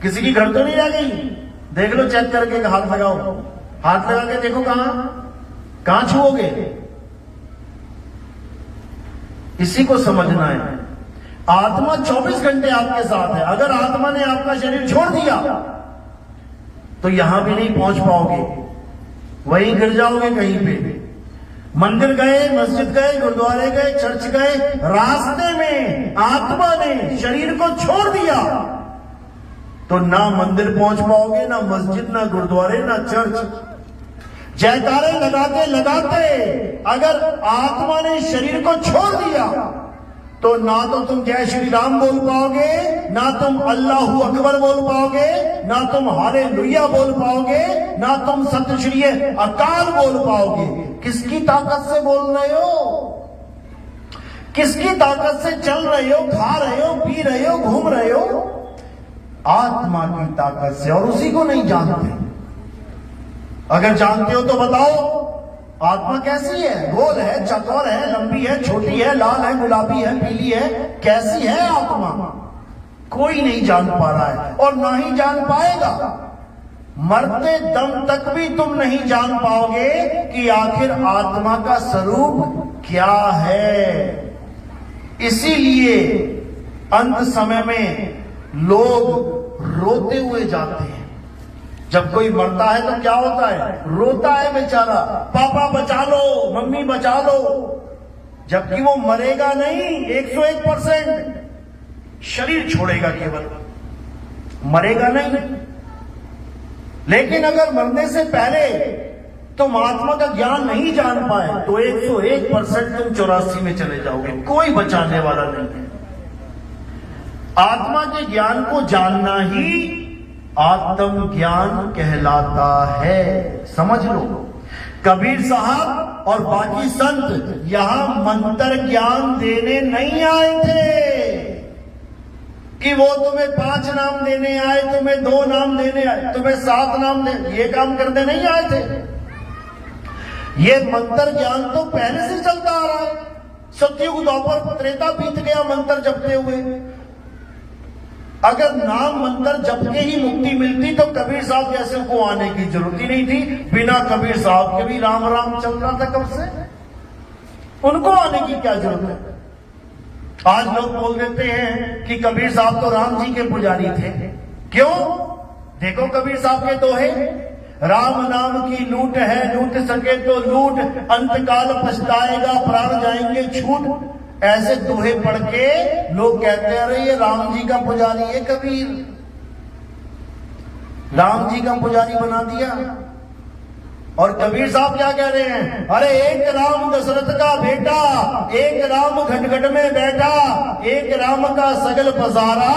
किसी की घर तो नहीं रह गई? देख लो, चेक करके हाथ लगाओ, हाथ लगा के देखो कहां छुओगे। इसी को समझना है। आत्मा 24 घंटे आपके साथ है। अगर आत्मा ने आपका शरीर छोड़ दिया तो यहां भी नहीं पहुंच पाओगे, वहीं गिर जाओगे कहीं पे। मंदिर गए, मस्जिद गए, गुरुद्वारे गए, चर्च गए, रास्ते में आत्मा ने शरीर को छोड़ दिया तो ना मंदिर पहुंच पाओगे, ना मस्जिद, ना गुरुद्वारे, ना चर्च। जयकारे लगाते लगाते अगर आत्मा ने शरीर को छोड़ दिया तो ना तो तुम जय श्री राम बोल पाओगे, ना तुम अल्लाहू अकबर बोल पाओगे, ना तुम हालेलुया बोल पाओगे, ना तुम सत श्री अकाल बोल पाओगे। किसकी ताकत से बोल रहे हो? किसकी ताकत से चल रहे हो, खा रहे हो, पी रहे हो, घूम रहे हो? आत्मा की ताकत से। और उसी को नहीं जानते। अगर जानते हो तो बताओ, आत्मा कैसी है? गोल है, चौकोर है, लंबी है, छोटी है, लाल है, गुलाबी है, पीली है? कैसी है आत्मा? कोई नहीं जान पा रहा है और ना ही जान पाएगा। मरते दम तक भी तुम नहीं जान पाओगे कि आखिर आत्मा का स्वरूप क्या है। इसीलिए अंत समय में लोग रोते हुए जाते हैं। जब कोई मरता है तो क्या होता है? रोता है बेचारा, पापा बचा लो, मम्मी बचा लो। जबकि वो मरेगा नहीं, 101% शरीर छोड़ेगा, केवल मरेगा नहीं। लेकिन अगर मरने से पहले तुम आत्मा का ज्ञान नहीं जान पाए तो 101% तुम 84 में चले जाओगे, कोई बचाने वाला नहीं है। आत्मा के ज्ञान को जानना ही आत्म ज्ञान कहलाता है, समझ लो। कबीर साहब और बाकी संत यहां मंत्र ज्ञान देने नहीं आए थे कि वो तुम्हें 5 नाम देने आए, तुम्हें 2 नाम देने आए, तुम्हें 7 नाम दे, ये काम करने नहीं आए थे। ये मंत्र ज्ञान तो पहले से चलता आ रहा है। सतयुग द्वापर त्रेता बीत गया मंत्र जपते हुए। अगर नाम मंत्र जप के ही मुक्ति मिलती तो कबीर साहब जैसे को आने की जरूरत ही नहीं थी। बिना कबीर साहब के भी राम राम चल रहा था कब से, उनको आने की क्या जरूरत है? आज लोग बोल देते हैं कि कबीर साहब तो राम जी के पुजारी थे। क्यों? देखो कबीर साहब के दोहे, राम नाम की लूट है, लूट सके तो लूट, अंतकाल पछताएगा, प्राण जाएंगे छूट। ऐसे दोहे पढ़ के लोग कहते हैं अरे ये राम जी का पुजारी है कबीर। राम जी का पुजारी बना दिया। और कबीर साहब क्या कह रहे हैं, अरे एक राम दशरथ का बेटा, एक राम घटघट में बैठा, एक राम का सगल पसारा,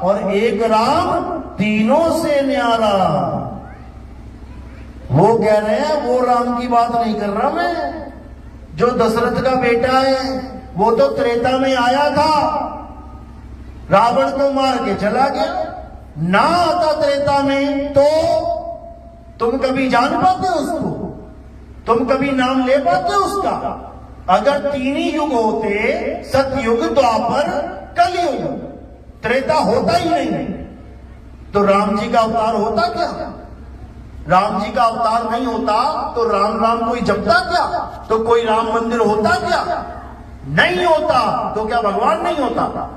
और एक राम तीनों से न्यारा। वो कह रहे हैं वो राम की बात नहीं कर रहा मैं, जो दशरथ का बेटा है। वो तो त्रेता में आया था, रावण को मार के चला गया। ना आता त्रेता में तो तुम कभी जान पाते उसको, तुम कभी नाम ले पाते उसका? अगर तीन ही युग होते, सतयुग, द्वापर, कलयुग, त्रेता होता ही नहीं, तो राम जी का अवतार होता क्या? राम जी का अवतार नहीं होता तो राम राम कोई जपता क्या? तो कोई राम मंदिर होता क्या? नहीं होता। तो क्या भगवान नहीं होता?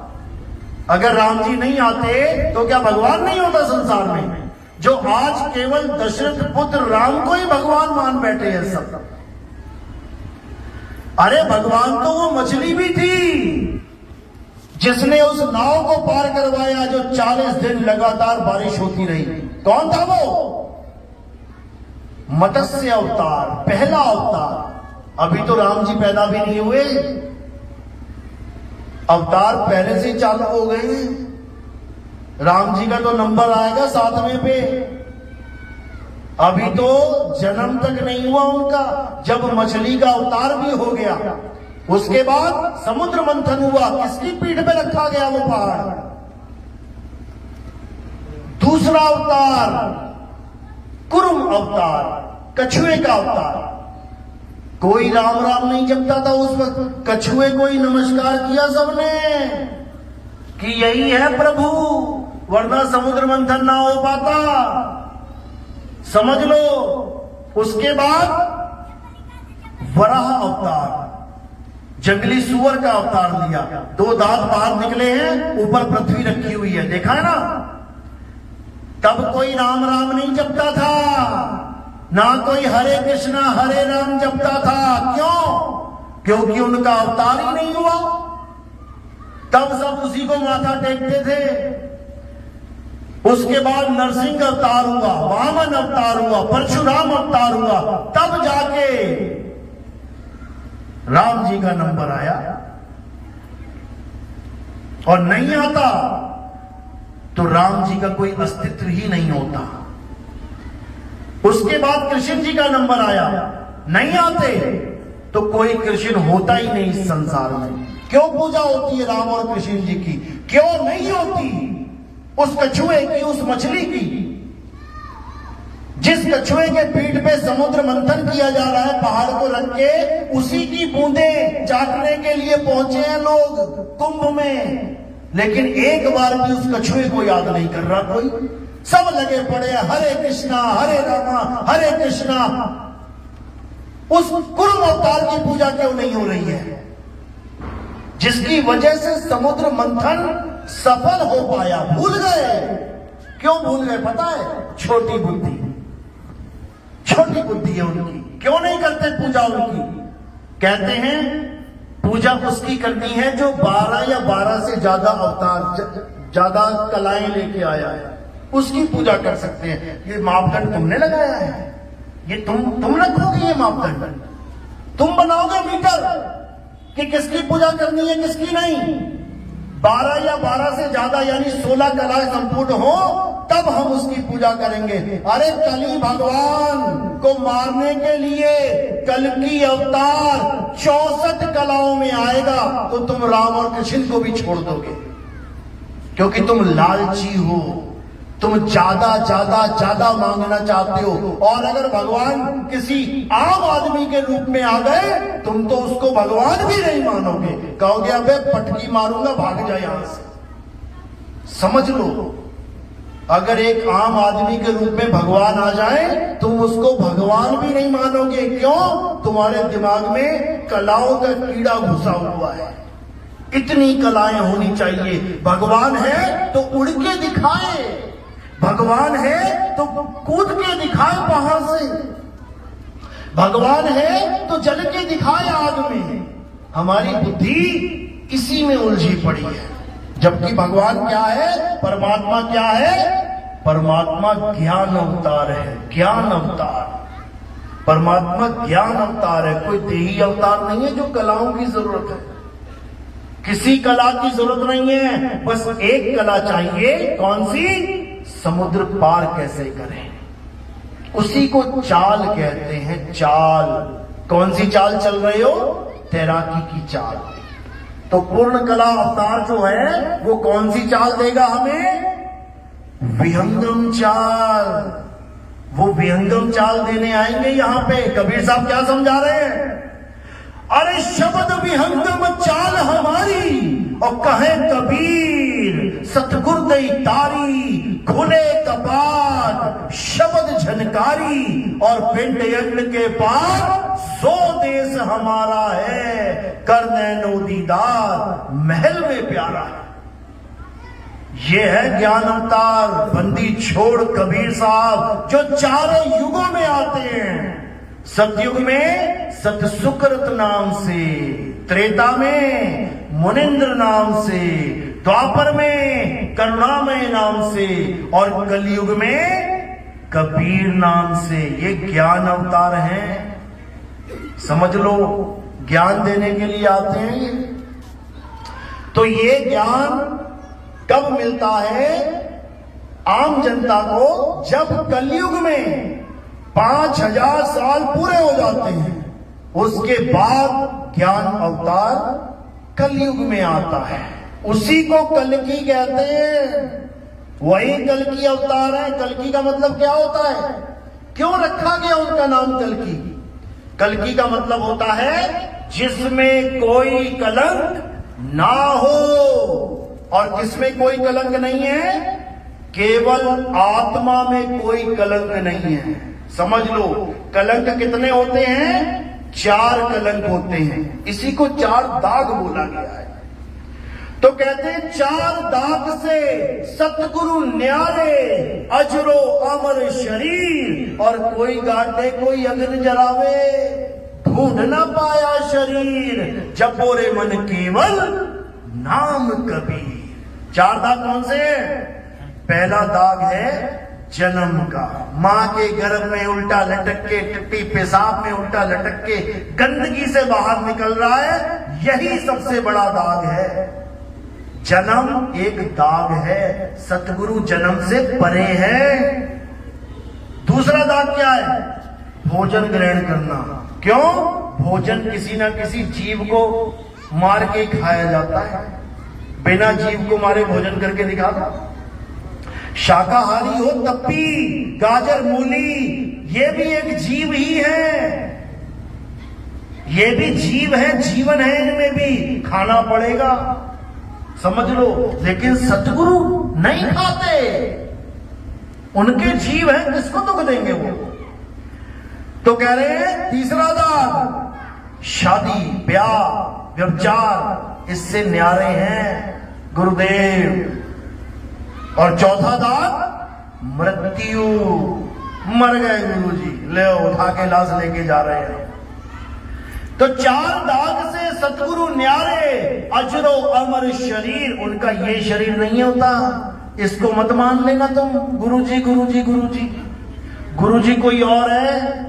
अगर राम जी नहीं आते तो क्या भगवान नहीं होता संसार में? जो आज केवल दशरथ पुत्र राम को ही भगवान मान बैठे हैं सब। अरे भगवान तो वो मछली भी थी जिसने उस नाव को पार करवाया, जो 40 दिन लगातार बारिश होती रही। कौन था वो? मत्स्य अवतार, पहला अवतार। अभी तो राम जी पैदा भी नहीं हुए, अवतार पहले से चालू हो गए। राम जी का तो नंबर आएगा 7वें पे, अभी तो जन्म तक नहीं हुआ उनका, जब मछली का अवतार भी हो गया। उसके बाद समुद्र मंथन हुआ, किसकी पीठ पे रखा गया वो पहाड़? दूसरा अवतार कुरुम अवतार, कछुए का अवतार। कोई राम राम नहीं जपता था उस वक्त, कछुए को ही नमस्कार किया सबने कि यही है प्रभु, वरना समुद्र मंथन ना हो पाता। समझ लो। उसके बाद वराह अवतार, जंगली सुअर का अवतार लिया। 2 दांत बाहर निकले हैं, ऊपर पृथ्वी रखी हुई है, देखा है ना? तब कोई राम राम नहीं जपता था, ना कोई हरे कृष्णा हरे राम जपता था। क्यों? क्योंकि उनका अवतार ही नहीं हुआ। तब सब उसी को माथा टेकते थे। उसके बाद नरसिंह अवतार हुआ, वामन अवतार हुआ, परशुराम अवतार हुआ, तब जाके राम जी का नंबर आया। और नहीं आता तो राम जी का कोई अस्तित्व ही नहीं होता। उसके बाद कृष्ण जी का नंबर आया, नहीं आते तो कोई कृष्ण होता ही नहीं इस संसार में। क्यों पूजा होती है राम और कृष्ण जी की? क्यों नहीं होती उस कछुए की, उस मछली की? जिस कछुए के पीठ पे समुद्र मंथन किया जा रहा है पहाड़ को रख के, उसी की बूंदें चाटने के लिए पहुंचे हैं लोग कुंभ में। लेकिन एक बार भी उस कछुए को याद नहीं कर रहा कोई। सब लगे पड़े हरे कृष्णा हरे रामा हरे कृष्णा। उस कुरुम अवतार की पूजा क्यों नहीं हो रही है, जिसकी वजह से समुद्र मंथन सफल हो पाया? भूल गए। क्यों भूल गए पता है? छोटी बुद्धि, छोटी बुद्धि है उनकी। क्यों नहीं करते पूजा उनकी? कहते हैं पूजा उसकी करनी है जो 12 या 12 से ज्यादा अवतार, ज्यादा कलाएं लेके आया है, उसकी पूजा कर सकते हैं। ये मापदंड तुमने लगाया है, ये तुम रखोगे, ये मापदंड तुम बनाओगे मीटर कि किसकी पूजा करनी है किसकी नहीं। 12 या 12 से ज्यादा यानी 16 कलाएं संपूर्ण हो तब हम उसकी पूजा करेंगे। अरे कली भगवान को मारने के लिए कल की अवतार 64 कलाओं में आएगा तो तुम राम और कृष्ण को भी छोड़ दोगे, क्योंकि तुम लालची हो, तुम ज्यादा ज्यादा ज्यादा मांगना चाहते हो। और अगर भगवान किसी आम आदमी के रूप में आ गए तुम तो उसको भगवान भी नहीं मानोगे, कहोगे अबे पटकी मारूंगा भाग जाए यहां से। समझ लो, अगर एक आम आदमी के रूप में भगवान आ जाए तुम उसको भगवान भी नहीं मानोगे। क्यों? तुम्हारे दिमाग में कलाओं का कीड़ा घुसा हुआ है। इतनी कलाएं होनी चाहिए। भगवान है तो उड़ के दिखाए, भगवान है तो कूद के दिखाए पहाड़ से, भगवान है तो जल के दिखाए आग में। हमारी बुद्धि इसी में उलझी पड़ी है। जबकि भगवान क्या है, परमात्मा क्या है? परमात्मा ज्ञान अवतार है, ज्ञान अवतार। परमात्मा ज्ञान अवतार है, कोई देही अवतार नहीं है जो कलाओं की जरूरत है। किसी कला की जरूरत नहीं है, बस एक कला चाहिए। कौन सी? समुद्र पार कैसे करें, उसी को चाल कहते हैं। चाल, कौन सी चाल चल रहे हो? तैराकी की चाल। तो पूर्ण कला अवतार जो है वो कौन सी चाल देगा हमें? विहंगम चाल। वो विहंगम चाल देने आएंगे यहां पे। कबीर साहब क्या समझा रहे हैं? अरे शब्द विहंगम चाल हमारी, और कहे कबीर सतगुर दई तारी, खुले कपाट शब्द झनकारी, और पिंड यज्ञ के पार सो देश हमारा है, कर नैनो दीदार महल में प्यारा है। ये है ज्ञान अवतार। बंदी छोड़ कबीर साहब जो चारों युगों में आते हैं। सतयुग में सतसुकृत नाम से, त्रेता में मुनिंद्र नाम से, द्वापर में करुणामय नाम से, और कलयुग में कबीर नाम से। ये ज्ञान अवतार हैं, समझ लो। ज्ञान देने के लिए आते हैं ये। तो ये ज्ञान कब मिलता है आम जनता को? जब कलयुग में 5000 साल पूरे हो जाते हैं, उसके बाद ज्ञान अवतार कलयुग में आता है। उसी को कल्कि कहते हैं। वही कल्कि अवतार है। कल्कि का मतलब क्या होता है? क्यों रखा गया उनका नाम कल्कि? कल्कि का मतलब होता है जिसमें कोई कलंक ना हो। और किसमें कोई कलंक नहीं है? केवल आत्मा में कोई कलंक नहीं है। समझ लो, कलंक कितने होते हैं? 4 कलंक होते हैं। इसी को 4 दाग बोला गया है। तो कहते हैं 4 दाग से सतगुरु न्यारे, अजरो अमर शरीर, और कोई गाटे कोई अग्नि जरावे, ढूंढ ना पाया शरीर, जब बोरे मन केवल नाम कबीर। 4 दाग कौन से हैं? पहला दाग है जन्म का। मां के गर्भ में उल्टा लटक के, टट्टी पेशाब में उल्टा लटक के गंदगी से बाहर निकल रहा है, यही सबसे बड़ा दाग है। जन्म एक दाग है, सतगुरु जन्म से परे है। दूसरा दाग क्या है? भोजन ग्रहण करना। क्यों? भोजन किसी ना किसी जीव को मार के खाया जाता है। बिना जीव को मारे भोजन करके दिखा दो। शाकाहारी हो तप्पी, गाजर, मूली, ये भी एक जीव ही है। ये भी जीव है, जीवन है इनमें भी, खाना पड़ेगा, समझ लो। लेकिन सतगुरु नहीं खाते, उनके जीव हैं, किसको दुख देंगे वो? तो कह रहे हैं तीसरा दाग शादी, ब्याह, व्यभिचार, इससे न्यारे हैं गुरुदेव। और चौथा दाग मृत्यु, मर गए गुरुजी, ले उठा के लाश लेके जा रहे हैं। तो 4 दाग से सतगुरु न्यारे, अजरो अमर शरीर। उनका ये शरीर नहीं होता, इसको मत मान लेना तुम गुरुजी गुरुजी गुरुजी। गुरुजी कोई और है।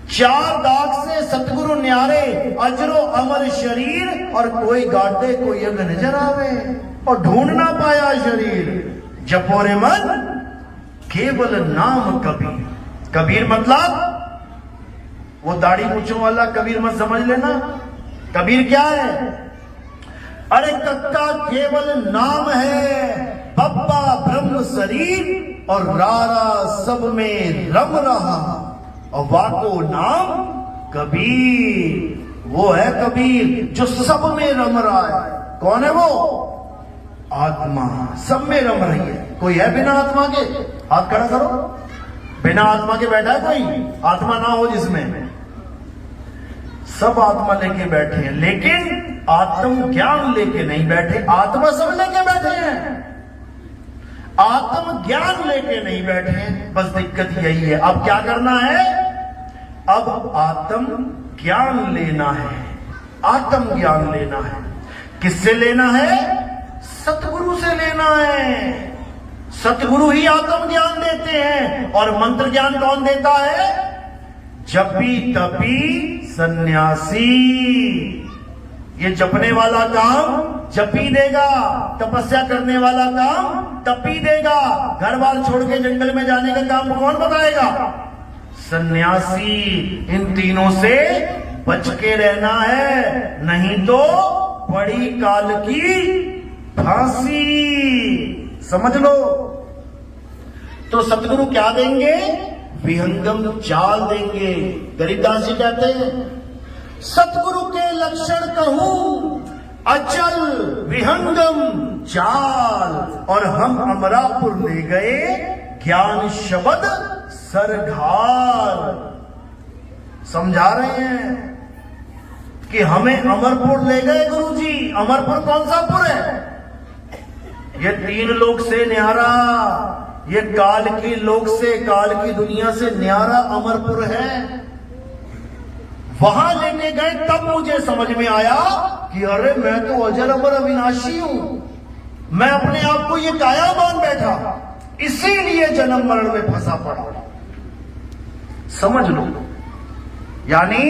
4 दाग से सतगुरु न्यारे, अजरो अमर शरीर, और कोई गाटे कोई अग नजर आवे, और ढूंढ ना पाया शरीर, जपोरे मन केवल नाम कबीर। कबीर मतलब वो दाढ़ी मूंछों वाला कबीर मत समझ लेना। कबीर क्या है? अरे कक्का केवल नाम है, बब्बा ब्रह्म शरीर, और रारा सब में रम रहा, और वाको नाम कबीर। वो है कबीर जो सब में रम रहा है। कौन है वो? आत्मा सब में रम रही है। कोई है बिना आत्मा के? हाथ खड़ा करो। बिना आत्मा के बैठा है कोई? आत्मा ना हो जिसमें? सब आत्मा लेके बैठे हैं, लेकिन आत्म ज्ञान लेके नहीं बैठे। आत्मा सब लेके बैठे हैं, आत्म ज्ञान लेके नहीं बैठे हैं। बस दिक्कत यही है। अब क्या करना है? अब आत्म ज्ञान लेना है। आत्म ज्ञान लेना है। किससे लेना है? सतगुरु से लेना है। सतगुरु ही आत्म ज्ञान देते हैं। और मंत्र ज्ञान कौन देता है? जपी तपी सन्यासी। ये जपने वाला काम जपी देगा, तपस्या करने वाला काम तपी देगा। घर बार छोड़ के जंगल में जाने का काम कौन बताएगा? सन्यासी। इन तीनों से बच के रहना है, नहीं तो बड़ी काल की फांसी। समझ लो। तो सतगुरु क्या देंगे? विहंगम चाल देंगे। गरीबदास जी कहते हैं, सतगुरु के लक्षण कहूं अचल विहंगम चाल। और हम अमरापुर ले गए ज्ञान शब्द सरघार। समझा रहे हैं कि हमें अमरपुर ले गए गुरुजी। अमरपुर कौन सा पुर है? ये तीन लोक से न्यारा, ये काल की लोक से, काल की दुनिया से न्यारा अमरपुर है। वहां लेके गए तब मुझे समझ में आया कि अरे मैं तो अजर अमर अविनाशी हूं। मैं अपने आप को ये काया मान बैठा, इसीलिए जन्म मरण में फंसा पड़ा। समझ लो। यानी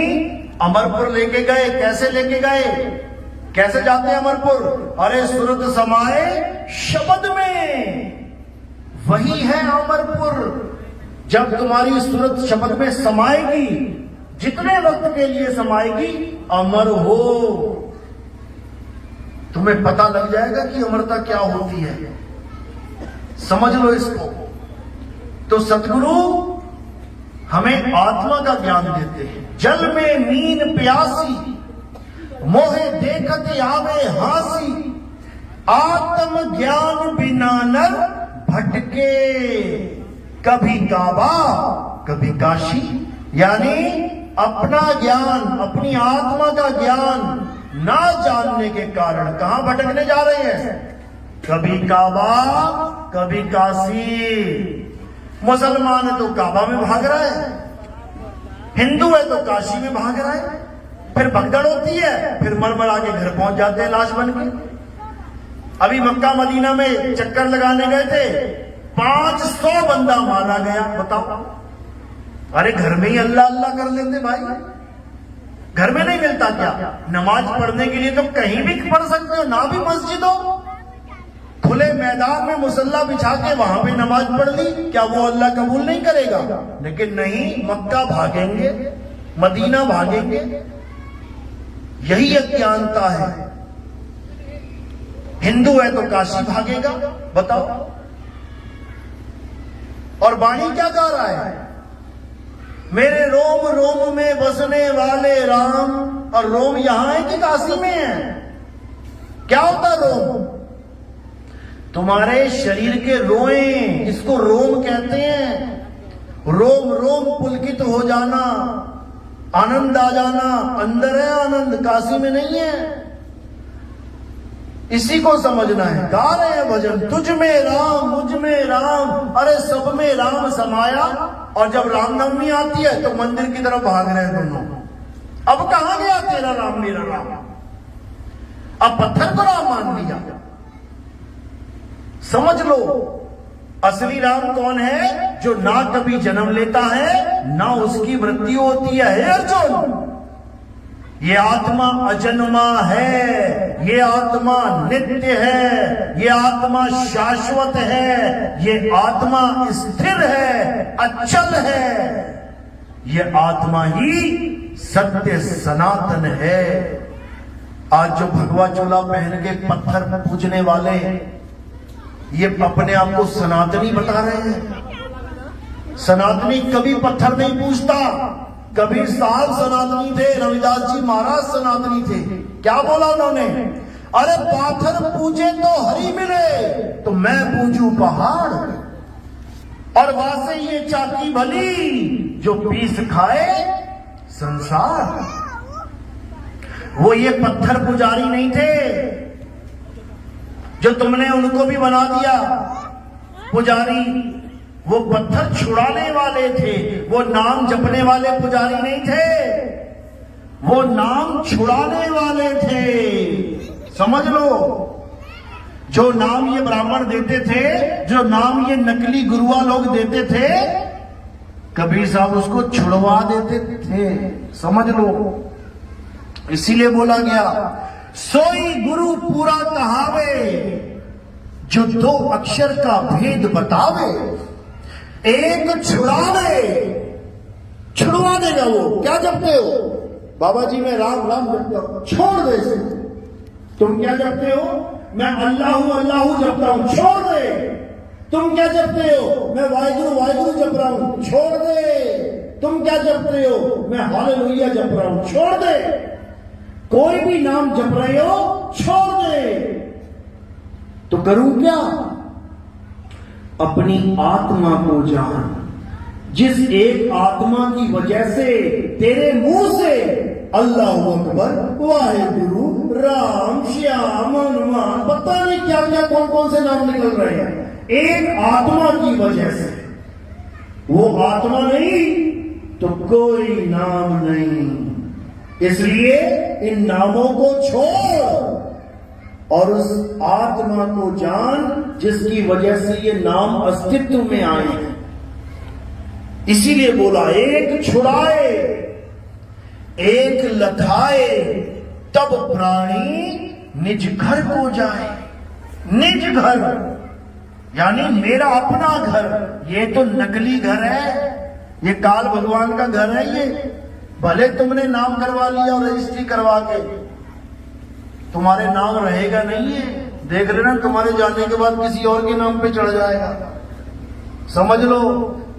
अमरपुर लेके गए। कैसे लेके गए? कैसे जाते हैं अमरपुर? अरे सुरत समाए शब्द में, वही है अमरपुर। जब तुम्हारी सूरत शब्द में समाएगी, जितने वक्त के लिए समाएगी, अमर हो। तुम्हें पता लग जाएगा कि अमरता क्या होती है। समझ लो इसको। तो सतगुरु हमें आत्मा का ज्ञान देते हैं। जल में मीन प्यासी, मोहे देखत आवे हासी। आत्म ज्ञान बिना नर भटके, कभी काबा कभी काशी। यानी अपना ज्ञान, अपनी आत्मा का ज्ञान ना जानने के कारण कहां भटकने जा रहे हैं? कभी काबा कभी काशी। मुसलमान है तो काबा में भाग रहा है, हिंदू है तो काशी में भाग रहा है। फिर भगदड़ होती है, फिर मर के घर पहुंच जाते हैं लाश बन के। अभी मक्का मदीना में चक्कर लगाने गए थे, 500 बंदा मारा गया। बताओ। अरे घर में ही अल्लाह अल्लाह कर लेते भाई। घर में नहीं मिलता क्या? नमाज पढ़ने के लिए तो कहीं भी पढ़ सकते हो, ना भी मस्जिद हो, खुले मैदान में मुसल्ला बिछा के वहां पे नमाज पढ़ ली, क्या वो अल्लाह कबूल नहीं करेगा? लेकिन नहीं, मक्का भागेंगे, मदीना भागेंगे। यही अज्ञानता है। हिंदू है तो काशी भागेगा। बताओ। और वाणी क्या गा रहा है? मेरे रोम रोम में बसने वाले राम। और रोम यहां है कि काशी में है? क्या होता रोम? तुम्हारे शरीर के रोए, इसको रोम कहते हैं। रोम रोम पुलकित हो जाना, आनंद आ जाना। अंदर है आनंद, काशी में नहीं है। इसी को समझना है। गा रहे हैं भजन, तुझ में राम मुझ में राम, अरे सब में राम समाया। और जब रामनवमी आती है तो मंदिर की तरफ भाग रहे हैं दोनों। अब कहां गया तेरा राम मेरा राम? अब पत्थर को राम मान लिया। समझ लो, असली राम कौन है? जो ना कभी जन्म लेता है, ना उसकी मृत्यु होती है। हे अर्जुन, ये आत्मा अजन्मा है, ये आत्मा नित्य है, ये आत्मा शाश्वत है, ये आत्मा स्थिर है, अचल है। ये आत्मा ही सत्य सनातन है। आज जो भगवा चोला पहन के पत्थर पूजने वाले, ये अपने आप को सनातनी बता रहे हैं। सनातनी कभी पत्थर नहीं पूजता। कबीर साहब सनातनी थे, रविदास जी महाराज सनातनी थे। क्या बोला उन्होंने? अरे पाथर पूजे तो हरि मिले, तो मैं पूजू पहाड़। और वासे ये चाकी भली, जो पीस खाए संसार। वो ये पत्थर पुजारी नहीं थे जो तुमने उनको भी बना दिया पुजारी। वो पत्थर छुड़ाने वाले थे, वो नाम जपने वाले पुजारी नहीं थे, वो नाम छुड़ाने वाले थे। समझ लो, जो नाम ये ब्राह्मण देते थे, जो नाम ये नकली गुरुआ लोग देते थे, कबीर साहब उसको छुड़वा देते थे, समझ लो। इसीलिए बोला गया, सोई गुरु पूरा कहावे, जो 2 अक्षर का भेद बतावे, एक छुड़ावे, छुड़वा देगा वो। क्या जपते हो? बाबा जी मैं राम राम जपता हूं, छोड़ दे इसे। तुम क्या जपते हो? मैं अल्लाहू अल्लाहू जपता हूं, छोड़ दे। तुम क्या जपते हो? मैं वाहिगुरु वाहिगुरु जप रहा हूं, छोड़ दे। तुम क्या जपते हो? मैं हालेलुया जप रहा हूं, छोड़ दे। कोई भी नाम जप रहे हो, छोड़ दे। तो करूं क्या? अपनी आत्मा को जान, जिस एक आत्मा की वजह से तेरे मुंह से अल्लाहू अकबर, वाहिगुरु, राम, श्याम, हनुमान, पता नहीं क्या क्या कौन कौन से नाम निकल रहे हैं, एक आत्मा की वजह से। वो आत्मा नहीं तो कोई नाम नहीं। इसलिए इन नामों को छोड़ और उस आत्मा को जान, जिसकी वजह से ये नाम अस्तित्व में आए हैं। इसीलिए बोला, एक छुड़ाए एक लथाए, तब प्राणी निज घर को जाए। निज घर यानी मेरा अपना घर। ये तो नकली घर है, ये काल भगवान का घर है। ये भले तुमने नाम करवा लिया और रजिस्ट्री करवा के, तुम्हारे नाम रहेगा नहीं है। देख रहे ना, तुम्हारे जाने के बाद किसी और के नाम पे चढ़ जाएगा। समझ लो,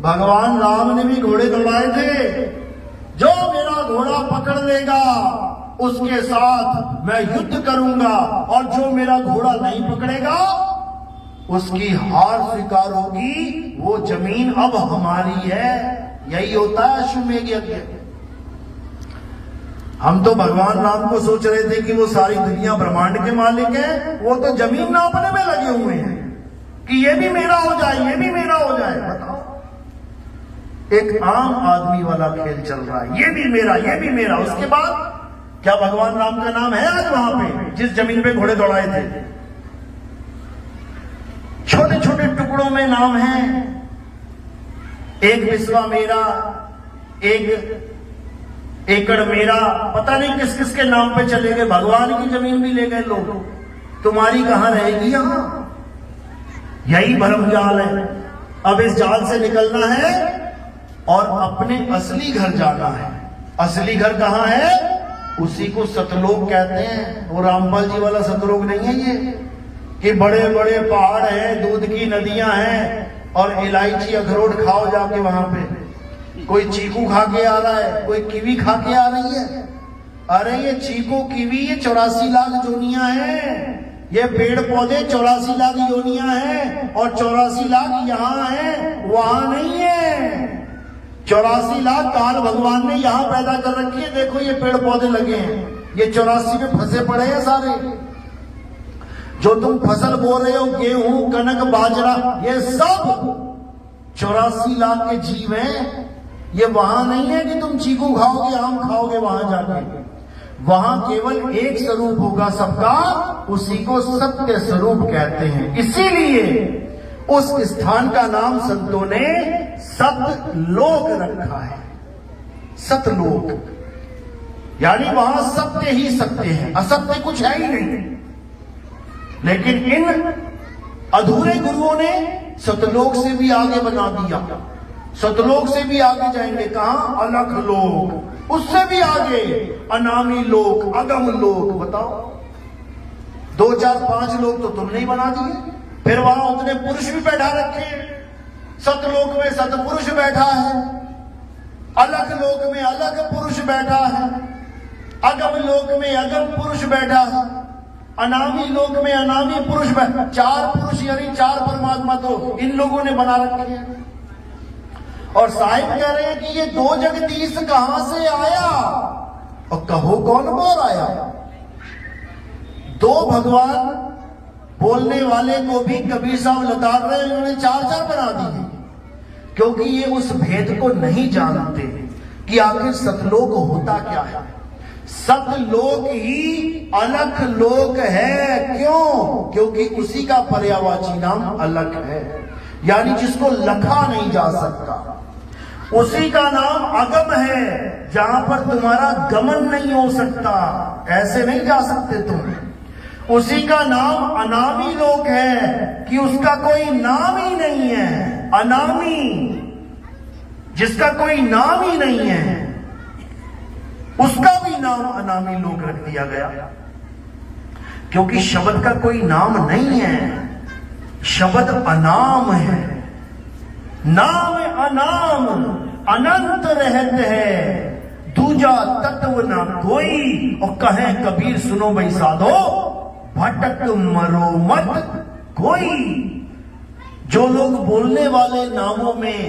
भगवान राम ने भी घोड़े दौड़ाए थे। जो मेरा घोड़ा पकड़ लेगा उसके साथ मैं युद्ध करूंगा, और जो मेरा घोड़ा नहीं पकड़ेगा उसकी हार स्वीकार होगी। वो जमीन अब हमारी है। यही होता है अश्वमेध यज्ञ। हम तो भगवान राम को सोच रहे थे कि वो सारी दुनिया ब्रह्मांड के मालिक है, वो तो जमीन नापने में लगे हुए हैं कि ये भी मेरा हो जाए, ये भी मेरा हो जाए। बताओ, एक आम आदमी वाला खेल चल रहा है, ये भी मेरा, ये भी मेरा। उसके बाद क्या भगवान राम का नाम है आज वहां पे, जिस जमीन पे घोड़े दौड़ाए थे? छोटे छोटे टुकड़ों में नाम है। एक बिस्वा मेरा, एक एकड़ मेरा, पता नहीं किस किस के नाम पे चले गए। भगवान की जमीन भी ले गए लोग। तुम्हारी कहां रहेगी यहां? यही भरम जाल है। अब इस जाल से निकलना है और अपने असली घर जाना है। असली घर कहां है? उसी को सतलोक कहते हैं। वो रामपाल जी वाला सतलोक नहीं है ये, कि बड़े बड़े पहाड़ हैं, दूध की नदियां हैं और इलायची अखरोट खाओ जाके वहां पे। कोई चीकू खा के आ रहा है, कोई कीवी खा के आ रही है। अरे ये चीकू कीवी ये 84 लाख जोनियां हैं। ये पेड़ पौधे 84 लाख योनियां हैं, और 84 लाख यहां हैं, वहां नहीं है। 84 लाख काल भगवान ने यहां पैदा कर रखी है। देखो ये पेड़ पौधे लगे हैं, ये 84 में फंसे पड़े हैं सारे। जो तुम फसल बो रहे हो, गेहूं, कनक, बाजरा, ये सब 84 लाख के जीव हैं। ये वहां नहीं है कि तुम चीकू खाओगे, आम खाओगे वहां जाके। वहां केवल एक स्वरूप होगा सबका, उसी को सत्य स्वरूप कहते हैं। इसीलिए उस स्थान का नाम संतों ने सतलोक रखा है। सतलोक यानी वहां सत्य ही सत्य है, असत्य कुछ है ही नहीं। लेकिन इन अधूरे गुरुओं ने सतलोक से भी आगे बना दिया। सतलोक से भी आगे जाएंगे कहां? अलख लोक। उससे भी आगे अनामी लोक, अगम लोक। बताओ, 2, 4, 5 लोग तो तुमने ही बना दिए। फिर वहां उतने पुरुष भी बैठा रखे। सतलोक में सतपुरुष बैठा है, अलग लोक में अलग पुरुष बैठा है, अगम लोक में अगम पुरुष बैठा है, अनामी लोक में अनामी पुरुष बैठा। 4 पुरुष यानी 4 परमात्मा तो इन लोगों ने बना रखे हैं। और साहिब कह रहे हैं कि ये 2 जगदीश कहां से आया? और कहो कौन बोल आया? 2 भगवान बोलने वाले को भी कबीर साहब लताड़ रहे, उन्होंने 4 बना दिए, क्योंकि ये उस भेद को नहीं जानते कि आखिर सतलोक होता क्या है। सतलोक ही अलख लोक है। क्यों? क्योंकि उसी का पर्यायवाची नाम अलख है, यानी जिसको लखा नहीं जा सकता। उसी का नाम अगम है, जहां पर तुम्हारा गमन नहीं हो सकता, ऐसे नहीं जा सकते तुम। उसी का नाम अनामी लोक है कि उसका कोई नाम ही नहीं है। अनामी, जिसका कोई नाम ही नहीं है, उसका भी नाम अनामी लोक रख दिया गया, क्योंकि शब्द का कोई नाम नहीं है। शब्द अनाम है, नाम अनाम, अनंत रहत है, दूजा तत्व ना कोई। और कहे कबीर सुनो भाई साधो, भटक मरो मत कोई। जो लोग बोलने वाले नामों में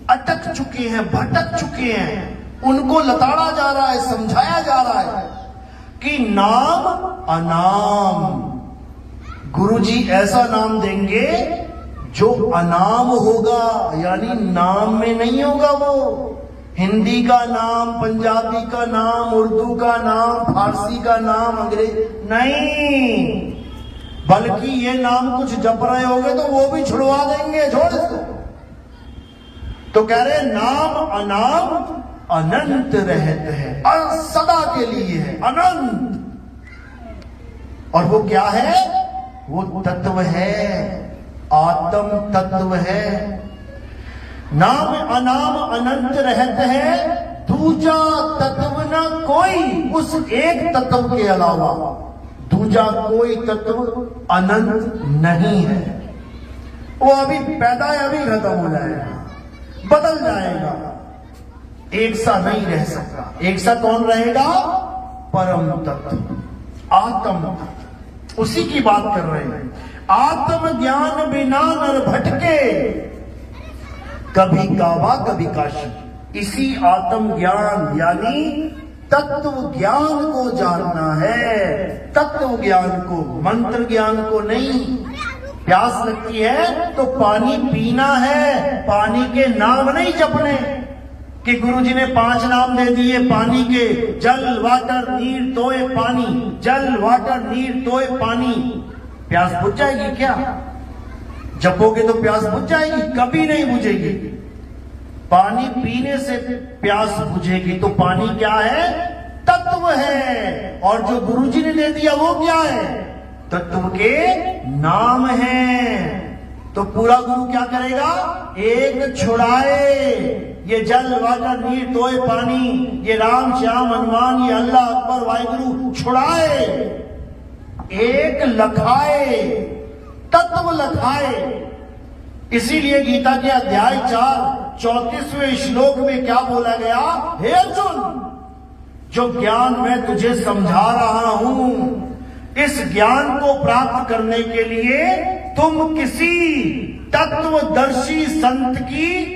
अटक चुके हैं, भटक चुके हैं, उनको लताड़ा जा रहा है, समझाया जा रहा है कि नाम अनाम, गुरुजी ऐसा नाम देंगे जो अनाम होगा, यानी नाम में नहीं होगा। वो हिंदी का नाम, पंजाबी का नाम, उर्दू का नाम, फारसी का नाम, अंग्रेज नहीं, बल्कि ये नाम कुछ जप रहे होगे तो वो भी छुड़वा देंगे, छोड़ इसको। तो कह रहे नाम अनाम अनंत रहत है, सदा के लिए है, अनंत। और वो क्या है? वो तत्व है, आत्म तत्व है। नाम अनाम अनंत रहत है, दूजा तत्व न कोई। उस एक तत्व के अलावा दूजा कोई तत्व अनंत नहीं है। वो अभी पैदा है, अभी खत्म हो जाएगा, बदल जाएगा, एक सा नहीं रह सकता। एक सा कौन रहेगा? परम तत्व, आत्म तत्व, उसी की बात कर रहे हैं। आत्म ज्ञान बिना नर भटके, कभी काबा कभी काशी। इसी आत्म ज्ञान यानी तत्व ज्ञान को जानना है, तत्व ज्ञान को, मंत्र ज्ञान को नहीं। प्यास लगती है तो पानी पीना है, पानी के नाम नहीं जपने कि गुरुजी ने 5 नाम दे दिए पानी के, जल वाटर नीर तोए पानी, जल वाटर नीर तोए पानी। प्यास बुझ जाएगी क्या? जपोगे तो प्यास बुझ जाएगी? कभी नहीं बुझेगी। पानी पीने से प्यास बुझेगी। तो पानी क्या है? तत्व है। और जो गुरुजी ने दे दिया वो क्या है? तत्व के नाम है। तो पूरा गुरु क्या करेगा? एक छुड़ाए, ये जल वाटर नीर तोए पानी, ये राम श्याम हनुमान, ये अल्लाह अकबर वाहिगुरु छुड़ाए, एक लखाए, तत्व लखाए। इसीलिए गीता के अध्याय 4 34वें श्लोक में क्या बोला गया? हे अर्जुन, जो ज्ञान मैं तुझे समझा रहा हूं, इस ज्ञान को प्राप्त करने के लिए तुम किसी तत्वदर्शी संत की